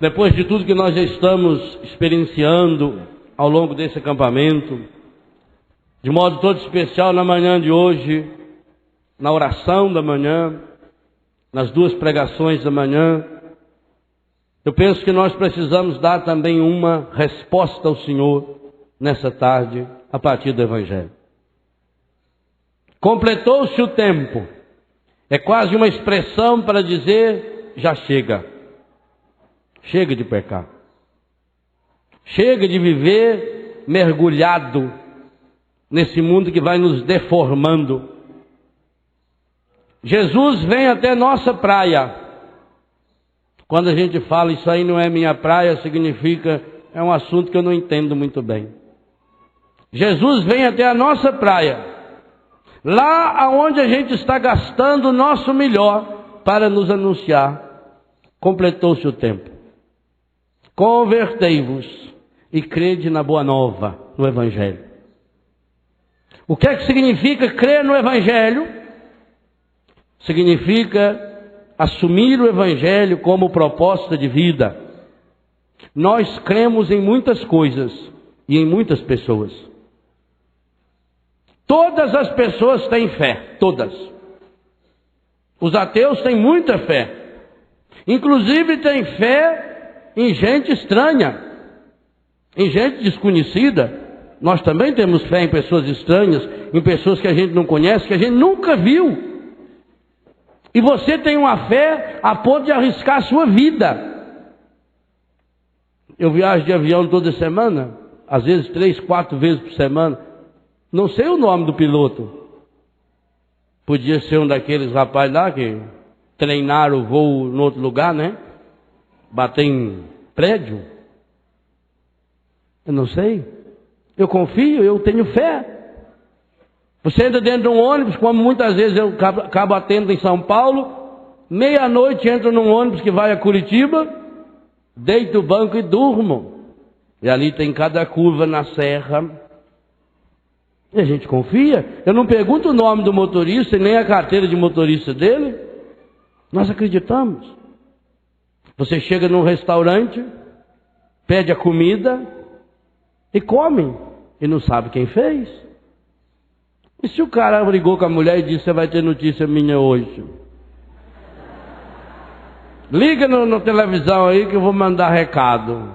Depois de tudo que nós já estamos experienciando ao longo desse acampamento, de modo todo especial na manhã de hoje, na oração da manhã, nas duas pregações da manhã, eu penso que nós precisamos dar também uma resposta ao Senhor nessa tarde, a partir do Evangelho. Completou-se o tempo. É quase uma expressão para dizer, já chega. Chega de pecar. Chega de viver mergulhado nesse mundo que vai nos deformando. Jesus vem até nossa praia. Quando a gente fala, isso aí não é minha praia, significa, é um assunto que eu não entendo muito bem. Jesus vem até a nossa praia, lá aonde a gente está gastando o nosso melhor para nos anunciar, completou-se o tempo. Convertei-vos e crede na boa nova, no Evangelho. O que é que significa crer no Evangelho? Significa assumir o Evangelho como proposta de vida. Nós cremos em muitas coisas e em muitas pessoas. Todas as pessoas têm fé, todas. Os ateus têm muita fé. Inclusive têm fé em gente estranha, em gente desconhecida. Nós também temos fé em pessoas estranhas, em pessoas que a gente não conhece, que a gente nunca viu. E você tem uma fé a ponto de arriscar a sua vida. Eu viajo de avião toda semana, às vezes 3, 4 vezes por semana. Não sei o nome do piloto. Podia ser um daqueles rapazes lá que treinaram o voo em outro lugar, né? Bater em prédio. Eu não sei. Eu confio, eu tenho fé. Você entra dentro de um ônibus, como muitas vezes eu acabo atendendo em São Paulo, meia-noite entro num ônibus que vai a Curitiba, deito o banco e durmo. E ali tem cada curva na serra. E a gente confia. Eu não pergunto o nome do motorista e nem a carteira de motorista dele. Nós acreditamos. Você chega num restaurante, pede a comida e come. E não sabe quem fez. E se o cara brigou com a mulher e disse, você vai ter notícia minha hoje? Liga na televisão aí que eu vou mandar recado.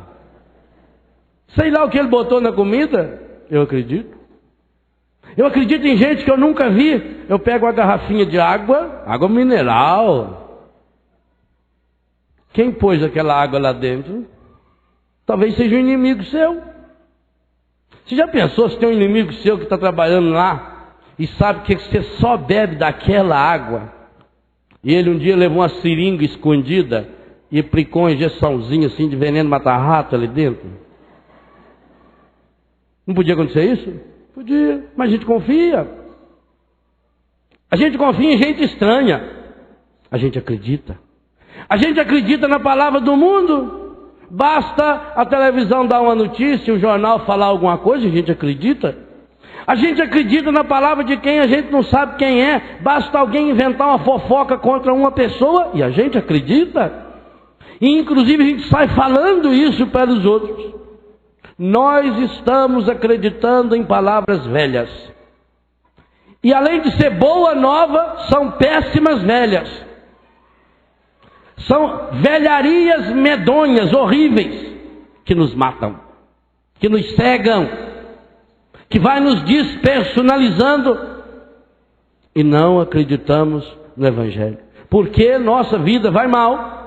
Sei lá o que ele botou na comida. Eu acredito. Eu acredito em gente que eu nunca vi. Eu pego uma garrafinha de água, água mineral. Quem pôs aquela água lá dentro? Talvez seja um inimigo seu. Você já pensou se tem um inimigo seu que está trabalhando lá e sabe que você só bebe daquela água? E ele um dia levou uma seringa escondida e aplicou uma injeçãozinha assim de veneno mata-rato ali dentro. Não podia acontecer isso? Podia, mas a gente confia. A gente confia em gente estranha. A gente acredita. A gente acredita na palavra do mundo. Basta a televisão dar uma notícia, o jornal falar alguma coisa, a gente acredita. A gente acredita na palavra de quem a gente não sabe quem é. Basta alguém inventar uma fofoca contra uma pessoa e a gente acredita. E inclusive a gente sai falando isso para os outros. Nós estamos acreditando em palavras velhas. E além de ser boa nova, são péssimas velhas. São velharias medonhas, horríveis, que nos matam, que nos cegam, que vai nos despersonalizando. E não acreditamos no Evangelho. Porque nossa vida vai mal.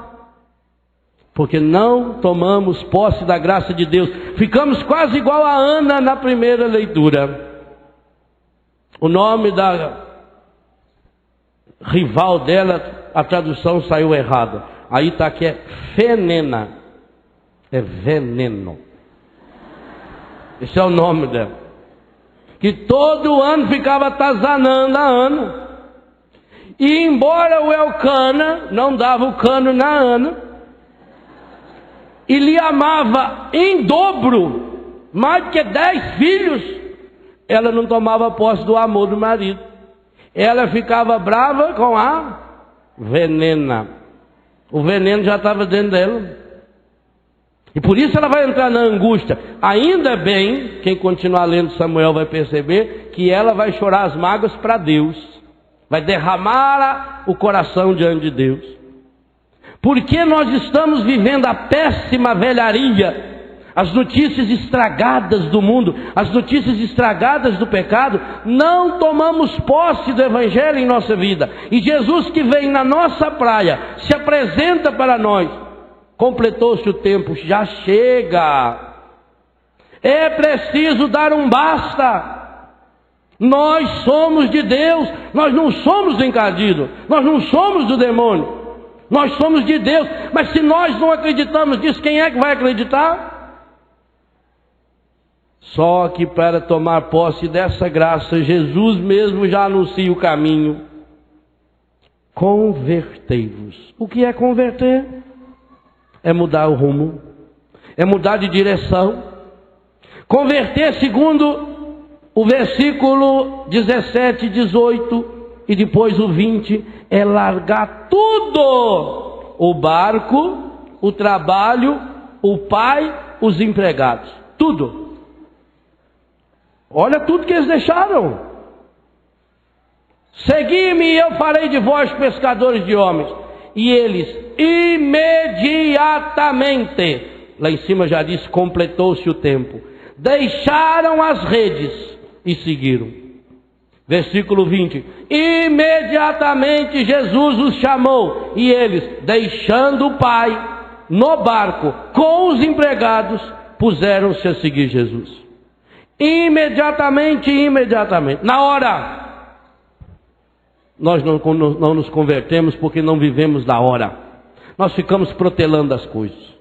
Porque não tomamos posse da graça de Deus. Ficamos quase igual a Ana na primeira leitura. O nome da rival dela, a tradução saiu errada. Aí está que é Fenena. É veneno. Esse é o nome dela. Que todo ano ficava atazanando a Ana. E embora o Elcana não dava o cano na Ana, e lhe amava em dobro, mais do que 10 filhos, ela não tomava posse do amor do marido. Ela ficava brava com a venena. O veneno já estava dentro dela. E por isso ela vai entrar na angústia. Ainda bem, quem continuar lendo Samuel vai perceber que ela vai chorar as mágoas para Deus. Vai derramar o coração diante de Deus. Porque nós estamos vivendo a péssima velharia, as notícias estragadas do mundo, as notícias estragadas do pecado, não tomamos posse do Evangelho em nossa vida. E Jesus que vem na nossa praia, se apresenta para nós. Completou-se o tempo, já chega. É preciso dar um basta. Nós somos de Deus, nós não somos do encardido, nós não somos do demônio, nós somos de Deus. Mas se nós não acreditamos nisso, quem é que vai acreditar? Só que para tomar posse dessa graça, Jesus mesmo já anuncia o caminho. Convertei-vos. O que é converter? É mudar o rumo, é mudar de direção. Converter, segundo o versículo 17, 18 e depois o 20, é largar tudo: o barco, o trabalho, o pai, os empregados, tudo. Olha tudo que eles deixaram. Segui-me e eu farei de vós pescadores de homens. E eles imediatamente, lá em cima já diz, completou-se o tempo, deixaram as redes e seguiram. Versículo 20, imediatamente Jesus os chamou, e eles, deixando o pai no barco com os empregados, puseram-se a seguir Jesus. Imediatamente, na hora. Nós não nos convertemos porque não vivemos da hora. Nós ficamos protelando as coisas.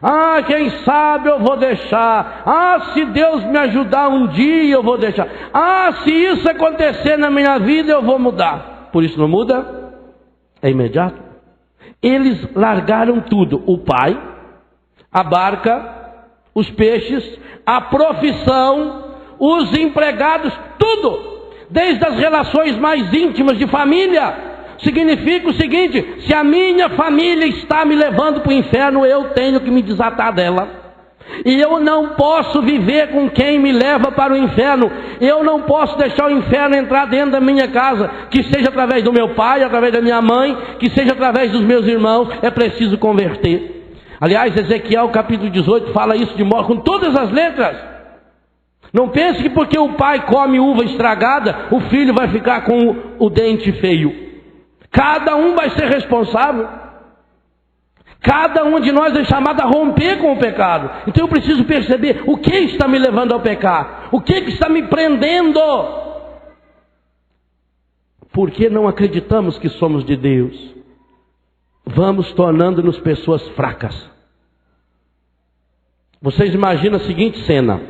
Ah, quem sabe eu vou deixar. Ah, se Deus me ajudar um dia eu vou deixar. Ah, se isso acontecer na minha vida eu vou mudar. Por isso não muda? É imediato. Eles largaram tudo: o pai, a barca, os peixes, a profissão, os empregados, tudo. Desde as relações mais íntimas de família. Significa o seguinte: se a minha família está me levando para o inferno, eu tenho que me desatar dela. E eu não posso viver com quem me leva para o inferno. Eu não posso deixar o inferno entrar dentro da minha casa. Que seja através do meu pai, através da minha mãe, que seja através dos meus irmãos. É preciso converter. Aliás, Ezequiel capítulo 18 fala isso de modo com todas as letras. Não pense que porque o pai come uva estragada, o filho vai ficar com o dente feio. Cada um vai ser responsável. Cada um de nós é chamado a romper com o pecado. Então eu preciso perceber o que está me levando ao pecar. O que está me prendendo. Porque não acreditamos que somos de Deus. Vamos tornando-nos pessoas fracas. Vocês imaginam a seguinte cena.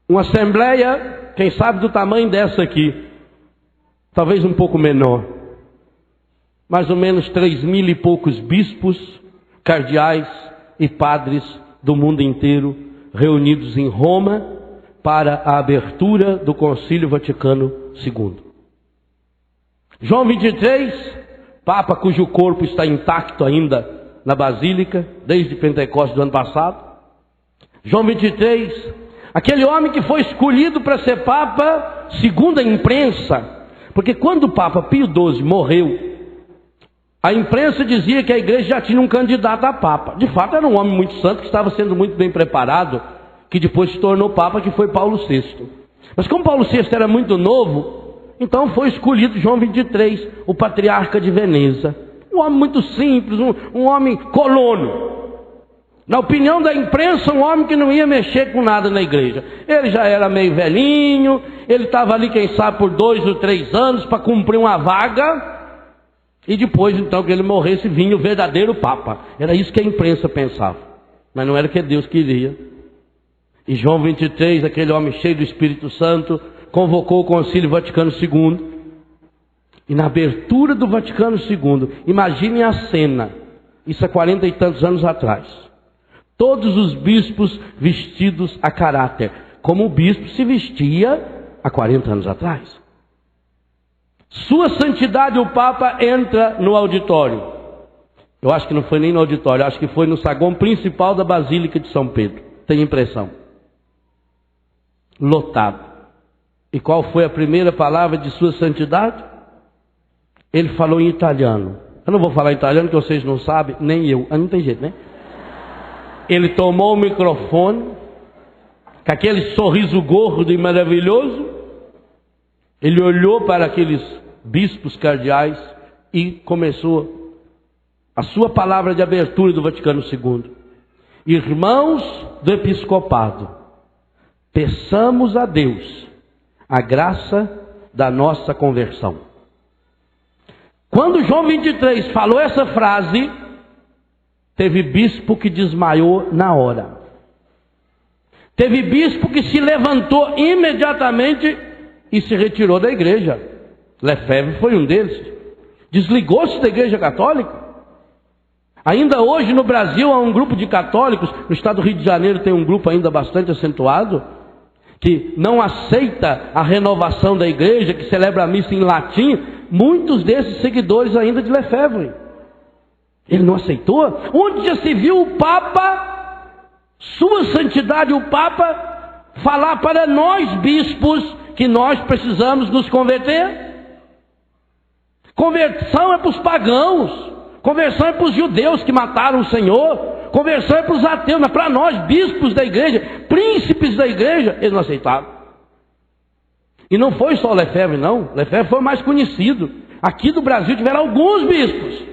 Uma assembleia, quem sabe do tamanho dessa aqui, talvez um pouco menor, mais ou menos 3.000 e poucos bispos, cardeais e padres do mundo inteiro, reunidos em Roma, para a abertura do Concílio Vaticano II. João 23, Papa cujo corpo está intacto ainda na Basílica, desde Pentecostes do ano passado. João 23, aquele homem que foi escolhido para ser Papa, segundo a imprensa, porque quando o Papa Pio XII morreu, a imprensa dizia que a igreja já tinha um candidato a Papa. De fato era um homem muito santo, que estava sendo muito bem preparado, que depois se tornou Papa, que foi Paulo VI. Mas como Paulo VI era muito novo, então foi escolhido João 23, o patriarca de Veneza. Um homem muito simples, um homem colono. Na opinião da imprensa, um homem que não ia mexer com nada na igreja. Ele já era meio velhinho, ele estava ali, quem sabe, por 2 ou 3 anos para cumprir uma vaga. E depois, então, que ele morresse, vinha o verdadeiro Papa. Era isso que a imprensa pensava. Mas não era o que Deus queria. E João 23, aquele homem cheio do Espírito Santo, convocou o Concílio Vaticano II. E na abertura do Vaticano II, imaginem a cena. Isso há 40 e tantos anos atrás. Todos os bispos vestidos a caráter, como o bispo se vestia há 40 anos atrás. Sua Santidade o Papa entra no auditório. Eu acho que não foi nem no auditório, acho que foi no saguão principal da Basílica de São Pedro. Tenho impressão. Lotado. E qual foi a primeira palavra de sua santidade? Ele falou em italiano. Eu não vou falar italiano que vocês não sabem, nem eu. Não tem jeito, né? Ele tomou o microfone, com aquele sorriso gordo e maravilhoso. Ele olhou para aqueles bispos cardeais e começou a sua palavra de abertura do Vaticano II. Irmãos do episcopado, peçamos a Deus a graça da nossa conversão. Quando João 23 falou essa frase, teve bispo que desmaiou na hora. Teve bispo que se levantou imediatamente e se retirou da igreja. Lefebvre foi um deles. Desligou-se da igreja católica. Ainda hoje no Brasil há um grupo de católicos, no estado do Rio de Janeiro tem um grupo ainda bastante acentuado, que não aceita a renovação da igreja, que celebra a missa em latim. Muitos desses seguidores ainda de Lefebvre. Ele não aceitou? Onde já se viu o Papa, sua santidade o Papa, falar para nós bispos que nós precisamos nos converter? Conversão é para os pagãos, conversão é para os judeus que mataram o Senhor, conversão é para os ateus, mas para nós bispos da igreja, príncipes da igreja, eles não aceitaram. E não foi só Lefebvre não, Lefebvre foi o mais conhecido. Aqui do Brasil tiveram alguns bispos.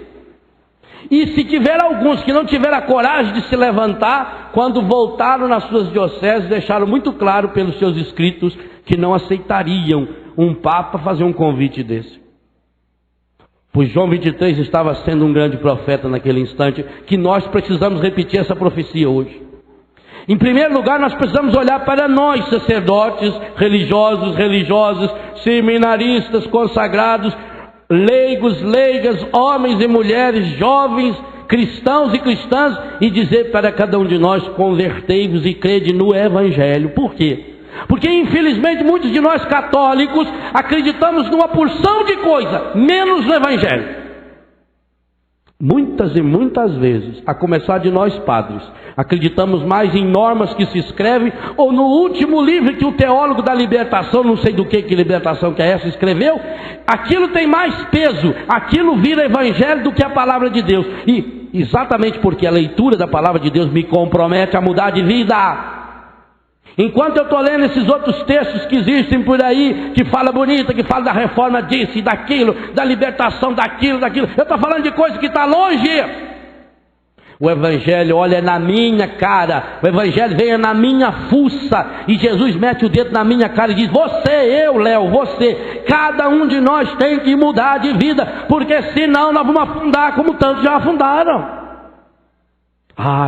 E se tiver alguns que não tiveram a coragem de se levantar, quando voltaram nas suas dioceses, deixaram muito claro pelos seus escritos que não aceitariam um Papa fazer um convite desse. Pois João 23 estava sendo um grande profeta naquele instante, que nós precisamos repetir essa profecia hoje. Em primeiro lugar, nós precisamos olhar para nós, sacerdotes, religiosos, religiosas, seminaristas, consagrados, leigos, leigas, homens e mulheres, jovens, cristãos e cristãs, e dizer para cada um de nós: convertei-vos e crede no Evangelho. Por quê? Porque infelizmente muitos de nós católicos acreditamos numa porção de coisa, menos no Evangelho. Muitas e muitas vezes, a começar de nós padres, acreditamos mais em normas que se escrevem, ou no último livro que o teólogo da libertação, não sei do que libertação que é essa, escreveu. Aquilo tem mais peso, aquilo vira evangelho do que a palavra de Deus. E exatamente porque a leitura da palavra de Deus me compromete a mudar de vida. Enquanto eu estou lendo esses outros textos que existem por aí, que fala bonita, que fala da reforma disso e daquilo, da libertação daquilo, eu estou falando de coisa que está longe. O Evangelho olha na minha cara, o Evangelho vem na minha fuça, e Jesus mete o dedo na minha cara e diz: você, eu, Léo, você, cada um de nós tem que mudar de vida, porque senão nós vamos afundar como tantos já afundaram.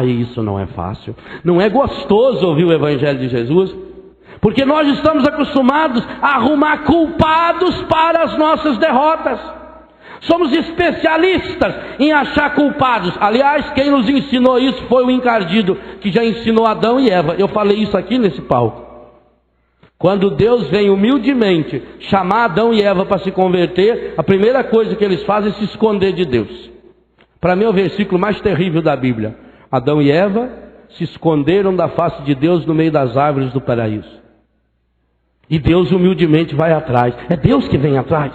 Isso não é fácil, não é gostoso ouvir o Evangelho de Jesus, porque nós estamos acostumados a arrumar culpados para as nossas derrotas. Somos especialistas em achar culpados. Aliás, quem nos ensinou isso foi o encardido, que já ensinou Adão e Eva. Eu falei isso aqui nesse palco. Quando Deus vem humildemente chamar Adão e Eva para se converter, a primeira coisa que eles fazem é se esconder de Deus. Para mim é o versículo mais terrível da Bíblia. Adão e Eva se esconderam da face de Deus no meio das árvores do paraíso. E Deus humildemente vai atrás. É Deus que vem atrás.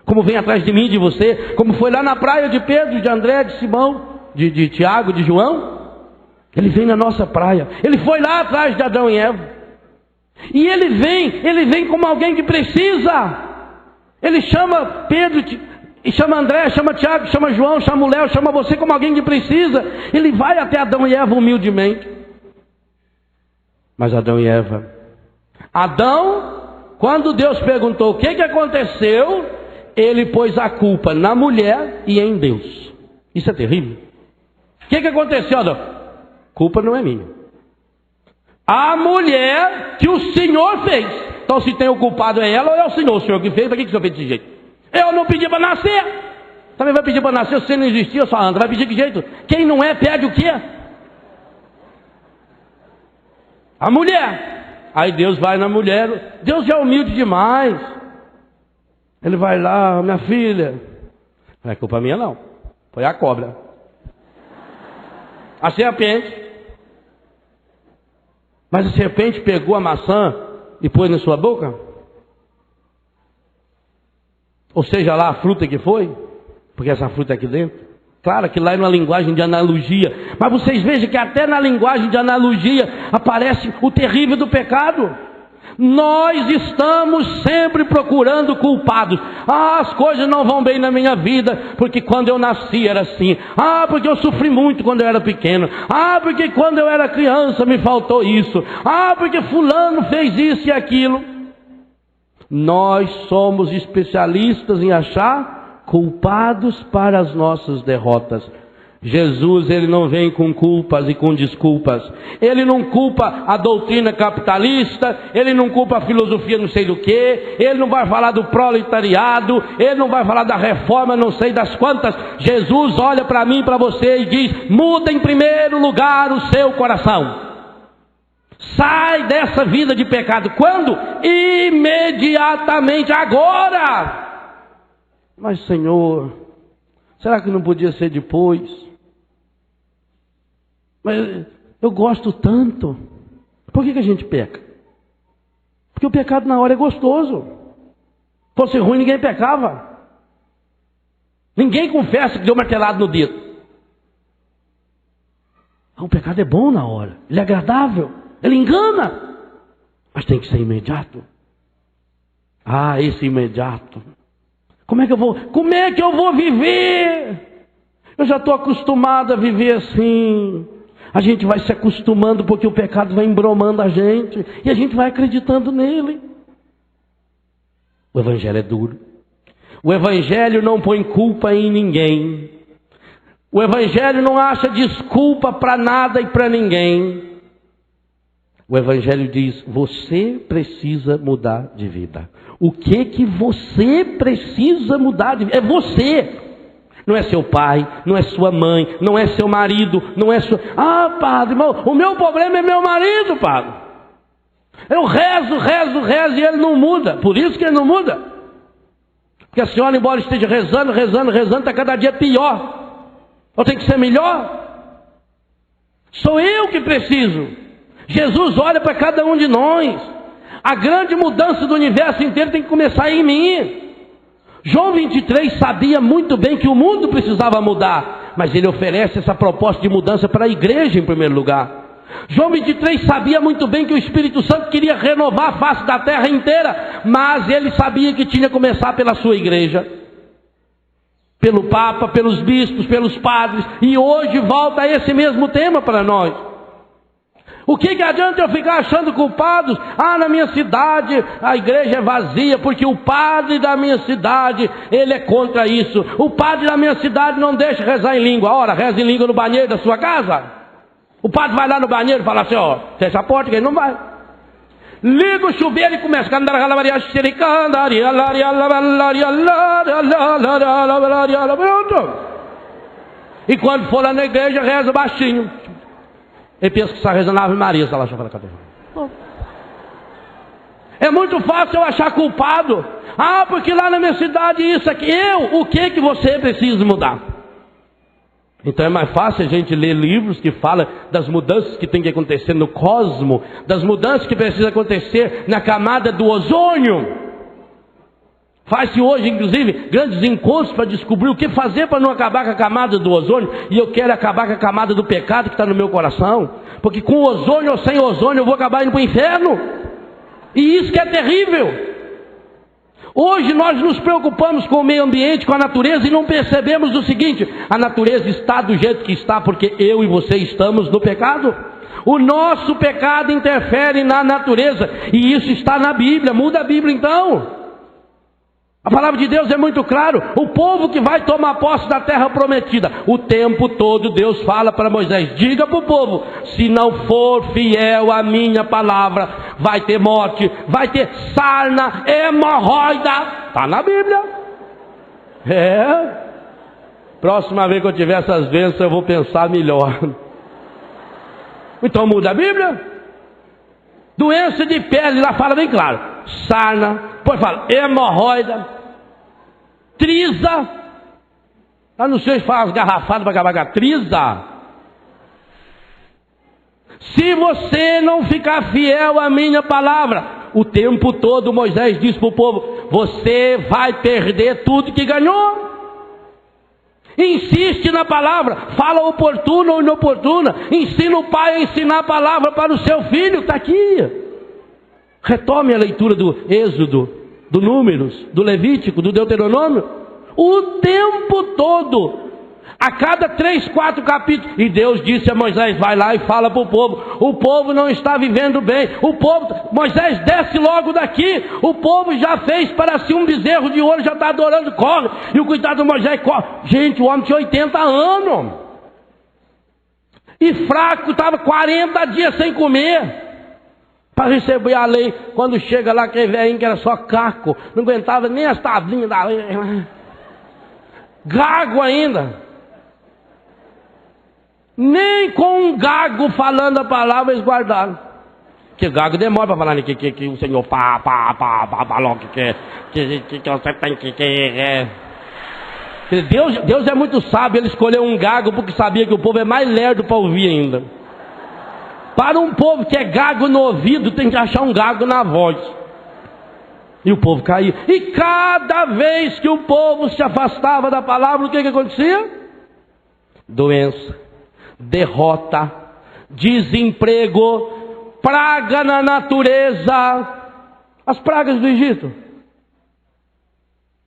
Como vem atrás de mim e de você. Como foi lá na praia de Pedro, de André, de Simão, de Tiago, de João. Ele vem na nossa praia. Ele foi lá atrás de Adão e Eva. E ele vem como alguém que precisa. Ele chama Pedro, e chama André, chama Tiago, chama João, chama o Léo, chama você como alguém que precisa. Ele vai até Adão e Eva humildemente. Mas Adão e Eva, quando Deus perguntou o que aconteceu, ele pôs a culpa na mulher e em Deus. Isso é terrível. O que aconteceu, Adão? Culpa não é minha. A mulher que o Senhor fez. Então se tem o culpado é ela ou é o Senhor? O Senhor que fez, para que o Senhor fez desse jeito? Eu não pedi para nascer. Também vai pedir para nascer, se você não existia, só anda. Vai pedir que jeito? Quem não é, pede o quê? A mulher. Aí Deus vai na mulher. Deus já é humilde demais. Ele vai lá: minha filha. Não é culpa minha não. Foi a cobra. A serpente. Mas a serpente pegou a maçã e pôs na sua boca? Ou seja lá a fruta que foi? Porque essa fruta é aqui dentro. Claro que lá é uma linguagem de analogia. Mas vocês vejam que até na linguagem de analogia aparece o terrível do pecado. Nós estamos sempre procurando culpados. As coisas não vão bem na minha vida, porque quando eu nasci era assim. Porque eu sofri muito quando eu era pequeno. Porque quando eu era criança me faltou isso. Porque fulano fez isso e aquilo. Nós somos especialistas em achar culpados para as nossas derrotas. Jesus, ele não vem com culpas e com desculpas. Ele não culpa a doutrina capitalista, ele não culpa a filosofia não sei do que, ele não vai falar do proletariado, ele não vai falar da reforma não sei das quantas. Jesus olha para mim e para você e diz: muda em primeiro lugar o seu coração. Sai dessa vida de pecado. Quando? Imediatamente, agora. Mas Senhor, será que não podia ser depois? Mas eu gosto tanto. Por que a gente peca? Porque o pecado na hora é gostoso. Se fosse ruim, ninguém pecava. Ninguém confessa que deu martelado no dedo. O pecado é bom na hora. Ele é agradável. Ele engana. Mas tem que ser imediato. Esse imediato. Como é que eu vou viver? Eu já estou acostumado a viver assim. A gente vai se acostumando porque o pecado vai embromando a gente. E a gente vai acreditando nele. O evangelho é duro. O evangelho não põe culpa em ninguém. O evangelho não acha desculpa para nada e para ninguém. O evangelho diz: você precisa mudar de vida. O que você precisa mudar de vida? É você. Não é seu pai, não é sua mãe, não é seu marido, não é sua... padre, irmão, o meu problema é meu marido, padre. Eu rezo e ele não muda. Por isso que ele não muda. Porque a senhora, embora esteja rezando, está cada dia pior. Eu tenho que ser melhor. Sou eu que preciso. Jesus olha para cada um de nós. A grande mudança do universo inteiro tem que começar em mim. João 23 sabia muito bem que o mundo precisava mudar, mas ele oferece essa proposta de mudança para a igreja em primeiro lugar. João 23 sabia muito bem que o Espírito Santo queria renovar a face da terra inteira, mas ele sabia que tinha que começar pela sua igreja, pelo Papa, pelos bispos, pelos padres, e hoje volta esse mesmo tema para nós. O que adianta eu ficar achando culpados? Na minha cidade a igreja é vazia, porque o padre da minha cidade, ele é contra isso. O padre da minha cidade não deixa rezar em língua. Ora, reza em língua no banheiro da sua casa. O padre vai lá no banheiro e fala assim: fecha a porta que ele não vai. Liga o chuveiro e começa. E quando for lá na igreja, reza baixinho. Ele pensa que está rezando a Ave Maria, está lá chocando a cabeça. É muito fácil eu achar culpado. Porque lá na minha cidade isso aqui. O que você precisa mudar? Então é mais fácil a gente ler livros que falam das mudanças que tem que acontecer no cosmo, das mudanças que precisam acontecer na camada do ozônio. Faz-se hoje, inclusive, grandes encontros para descobrir o que fazer para não acabar com a camada do ozônio. E eu quero acabar com a camada do pecado que está no meu coração. Porque com ozônio ou sem ozônio eu vou acabar indo para o inferno. E isso que é terrível. Hoje nós nos preocupamos com o meio ambiente, com a natureza, e não percebemos o seguinte: a natureza está do jeito que está porque eu e você estamos no pecado. O nosso pecado interfere na natureza, e isso está na Bíblia. Muda a Bíblia então. A palavra de Deus é muito claro. O povo que vai tomar posse da terra prometida, o tempo todo Deus fala para Moisés: diga para o povo, se não for fiel à minha palavra, vai ter morte, vai ter sarna, hemorroida. Está na Bíblia. Próxima vez que eu tiver essas bênçãos, eu vou pensar melhor. Então muda a Bíblia. Doença de pele, lá fala bem claro: sarna, depois fala hemorroida, trisa. Lá no senhor fala as garrafadas para acabar com a trisa. Se você não ficar fiel à minha palavra, o tempo todo Moisés disse para o povo: você vai perder tudo que ganhou. Insiste na palavra, fala oportuna ou inoportuna, ensina o pai a ensinar a palavra para o seu filho, está aqui. Retome a leitura do Êxodo, do Números, do Levítico, do Deuteronômio, o tempo todo. A cada 3, 4 capítulos. E Deus disse a Moisés: vai lá e fala para o povo. O povo não está vivendo bem. Moisés, desce logo daqui. O povo já fez para si um bezerro de ouro, já está adorando, corre. E o coitado do Moisés corre. Gente, o homem tinha 80 anos. E fraco, estava 40 dias sem comer. Para receber a lei. Quando chega lá, aquele velhinho que era só caco, não aguentava nem as tablinhas da lei. Gago ainda. Nem com um gago falando a palavra eles guardaram. Porque gago demora para falar que o Senhor falou que você tem que. Deus é muito sábio, ele escolheu um gago porque sabia que o povo é mais lerdo para ouvir ainda. Para um povo que é gago no ouvido, tem que achar um gago na voz. E o povo caía. E cada vez que o povo se afastava da palavra, o que acontecia? Doença, derrota, desemprego, praga na natureza. As pragas do Egito,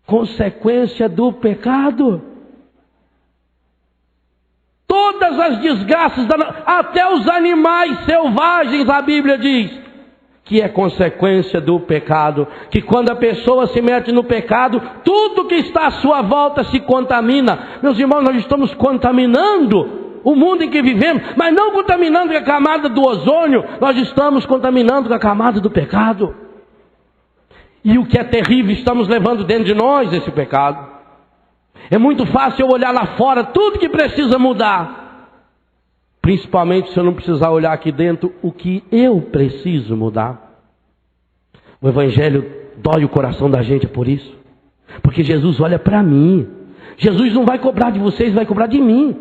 consequência do pecado. Todas as desgraças, até os animais selvagens, a Bíblia diz que é consequência do pecado, que quando a pessoa se mete no pecado, tudo que está à sua volta se contamina. Meus irmãos, nós estamos contaminando o mundo em que vivemos, mas não contaminando com a camada do ozônio, nós estamos contaminando com a camada do pecado. E o que é terrível, estamos levando dentro de nós esse pecado. É muito fácil eu olhar lá fora tudo que precisa mudar, principalmente se eu não precisar olhar aqui dentro o que eu preciso mudar. O Evangelho dói o coração da gente por isso, porque Jesus olha para mim. Jesus não vai cobrar de vocês, vai cobrar de mim.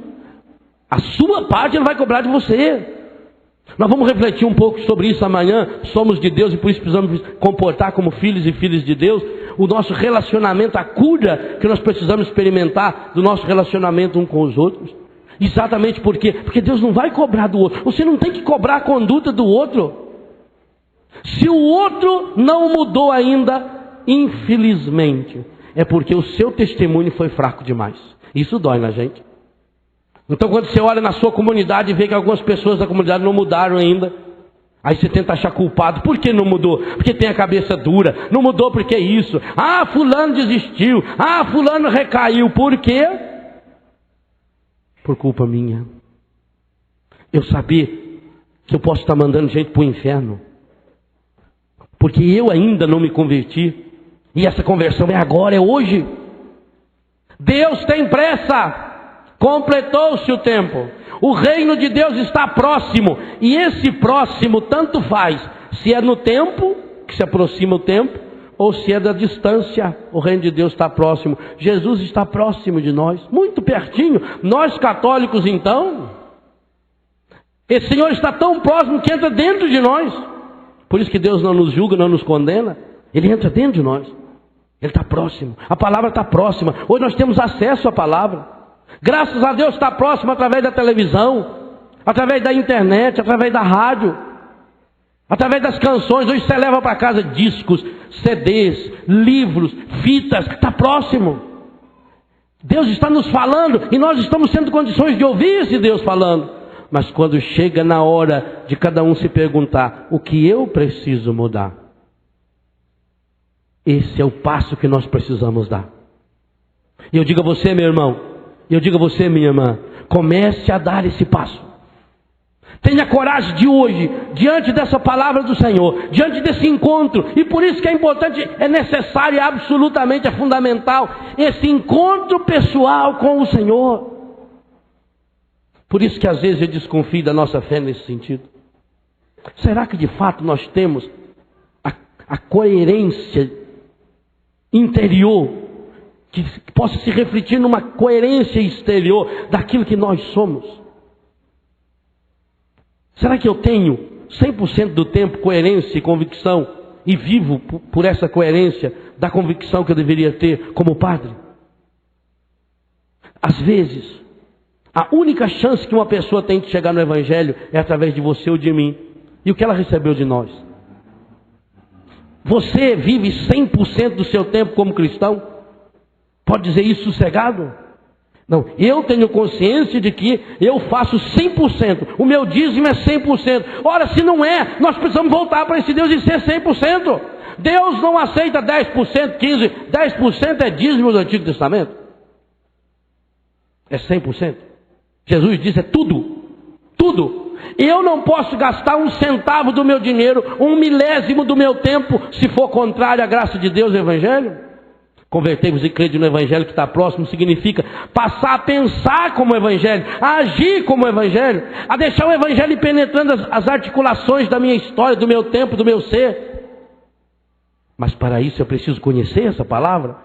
A sua parte ele vai cobrar de você. Nós vamos refletir um pouco sobre isso amanhã. Somos de Deus e por isso precisamos comportar como filhos e filhas de Deus. O nosso relacionamento, a cura que nós precisamos experimentar do nosso relacionamento um com os outros. Exatamente por quê? Porque Deus não vai cobrar do outro. Você não tem que cobrar a conduta do outro. Se o outro não mudou ainda, infelizmente, é porque o seu testemunho foi fraco demais. Isso dói na gente. Então quando você olha na sua comunidade e vê que algumas pessoas da comunidade não mudaram ainda, aí você tenta achar culpado. Por que não mudou? Porque tem a cabeça dura. Não mudou porque isso. Ah, fulano desistiu. Ah, fulano recaiu. Por quê? Por culpa minha. Eu sabia que eu posso estar mandando gente para o inferno, porque eu ainda não me converti. E essa conversão é agora, é hoje. Deus tem pressa. Completou-se o tempo. O reino de Deus está próximo. E esse próximo tanto faz se é no tempo, que se aproxima o tempo, ou se é da distância. O reino de Deus está próximo. Jesus está próximo de nós, muito pertinho. Nós católicos então, esse Senhor está tão próximo que entra dentro de nós. Por isso que Deus não nos julga, não nos condena. Ele entra dentro de nós. Ele está próximo. A palavra está próxima. Hoje nós temos acesso à palavra. Graças a Deus está próximo através da televisão, através da internet, através da rádio, através das canções. Hoje você leva para casa discos, CDs, livros, fitas, está próximo. Deus está nos falando e nós estamos tendo condições de ouvir esse Deus falando. Mas quando chega na hora de cada um se perguntar: o que eu preciso mudar? Esse é o passo que nós precisamos dar. E eu digo a você, meu irmão, e eu digo a você, minha irmã, comece a dar esse passo. Tenha coragem de hoje, diante dessa palavra do Senhor, diante desse encontro. E por isso que é importante, é necessário, absolutamente é fundamental, esse encontro pessoal com o Senhor. Por isso que às vezes eu desconfio da nossa fé nesse sentido. Será que de fato nós temos a coerência interior, que possa se refletir numa coerência exterior daquilo que nós somos? Será que eu tenho 100% do tempo coerência e convicção e vivo por essa coerência da convicção que eu deveria ter como padre? Às vezes, a única chance que uma pessoa tem de chegar no Evangelho é através de você ou de mim. E o que ela recebeu de nós? Você vive 100% do seu tempo como cristão? Pode dizer isso sossegado? Não, eu tenho consciência de que eu faço 100%. O meu dízimo é 100%. Ora, se não é, nós precisamos voltar para esse Deus e ser 100%. Deus não aceita 10%, 15%. 10% é dízimo do Antigo Testamento. É 100%. Jesus disse, é tudo. Tudo. Eu não posso gastar um centavo do meu dinheiro, um milésimo do meu tempo, se for contrário à graça de Deus e ao Evangelho. Convertei-vos e crede no Evangelho que está próximo significa passar a pensar como o Evangelho, a agir como o Evangelho, a deixar o Evangelho ir penetrando as articulações da minha história, do meu tempo, do meu ser. Mas para isso eu preciso conhecer essa palavra.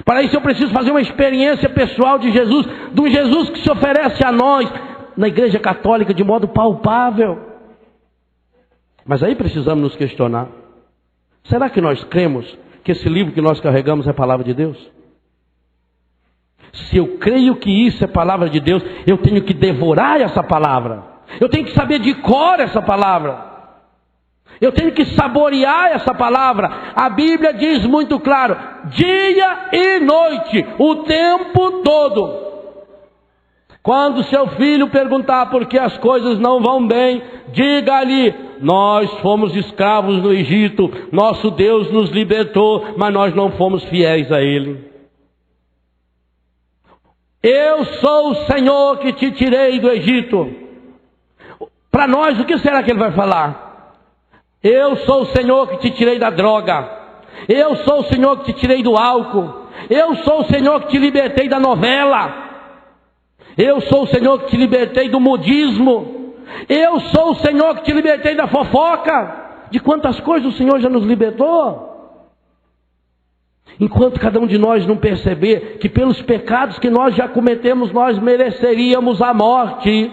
Para isso eu preciso fazer uma experiência pessoal de Jesus, de um Jesus que se oferece a nós na Igreja Católica de modo palpável. Mas aí precisamos nos questionar: será que nós cremos que esse livro que nós carregamos é a palavra de Deus? Se eu creio que isso é palavra de Deus, eu tenho que devorar essa palavra. Eu tenho que saber de cor essa palavra. Eu tenho que saborear essa palavra. A Bíblia diz muito claro: dia e noite, o tempo todo. Quando seu filho perguntar por que as coisas não vão bem, diga-lhe: nós fomos escravos no Egito, nosso Deus nos libertou, mas nós não fomos fiéis a Ele. Eu sou o Senhor que te tirei do Egito. Para nós, o que será que Ele vai falar? Eu sou o Senhor que te tirei da droga. Eu sou o Senhor que te tirei do álcool. Eu sou o Senhor que te libertei da novela. Eu sou o Senhor que te libertei do modismo. Eu sou o Senhor que te libertei da fofoca. De quantas coisas o Senhor já nos libertou. Enquanto cada um de nós não perceber que pelos pecados que nós já cometemos, nós mereceríamos a morte.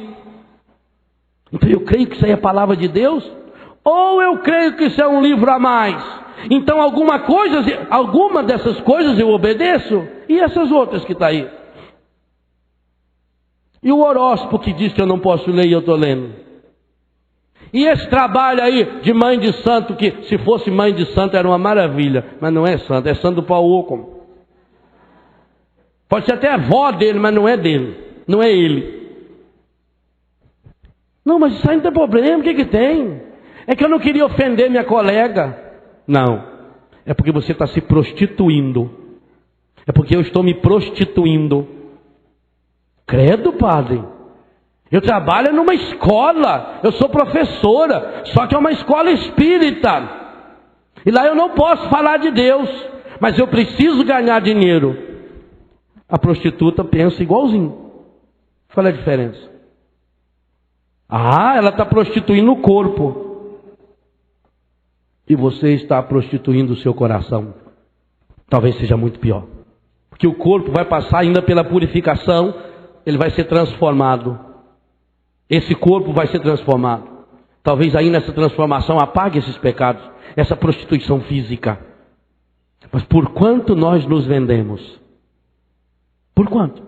Então eu creio que isso aí é a palavra de Deus, ou eu creio que isso é um livro a mais. Então alguma dessas coisas eu obedeço, e essas outras que está aí? E o horóscopo que diz que eu não posso ler e eu estou lendo? E esse trabalho aí de mãe de santo, que se fosse mãe de santo era uma maravilha, mas não é santo, é santo do pau oco. Pode ser até a avó dele, mas não é dele, não é ele. Não, mas isso aí não tem problema, o que tem? É que eu não queria ofender minha colega. Não, é porque você está se prostituindo. É porque eu estou me prostituindo. Credo, padre. Eu trabalho numa escola, eu sou professora, só que é uma escola espírita. E lá eu não posso falar de Deus, mas eu preciso ganhar dinheiro. A prostituta pensa igualzinho. Qual é a diferença? Ah, ela está prostituindo o corpo. E você está prostituindo o seu coração. Talvez seja muito pior. Porque o corpo vai passar ainda pela purificação, ele vai ser transformado. Esse corpo vai ser transformado. Talvez aí nessa transformação apague esses pecados, essa prostituição física. Mas por quanto nós nos vendemos? Por quanto?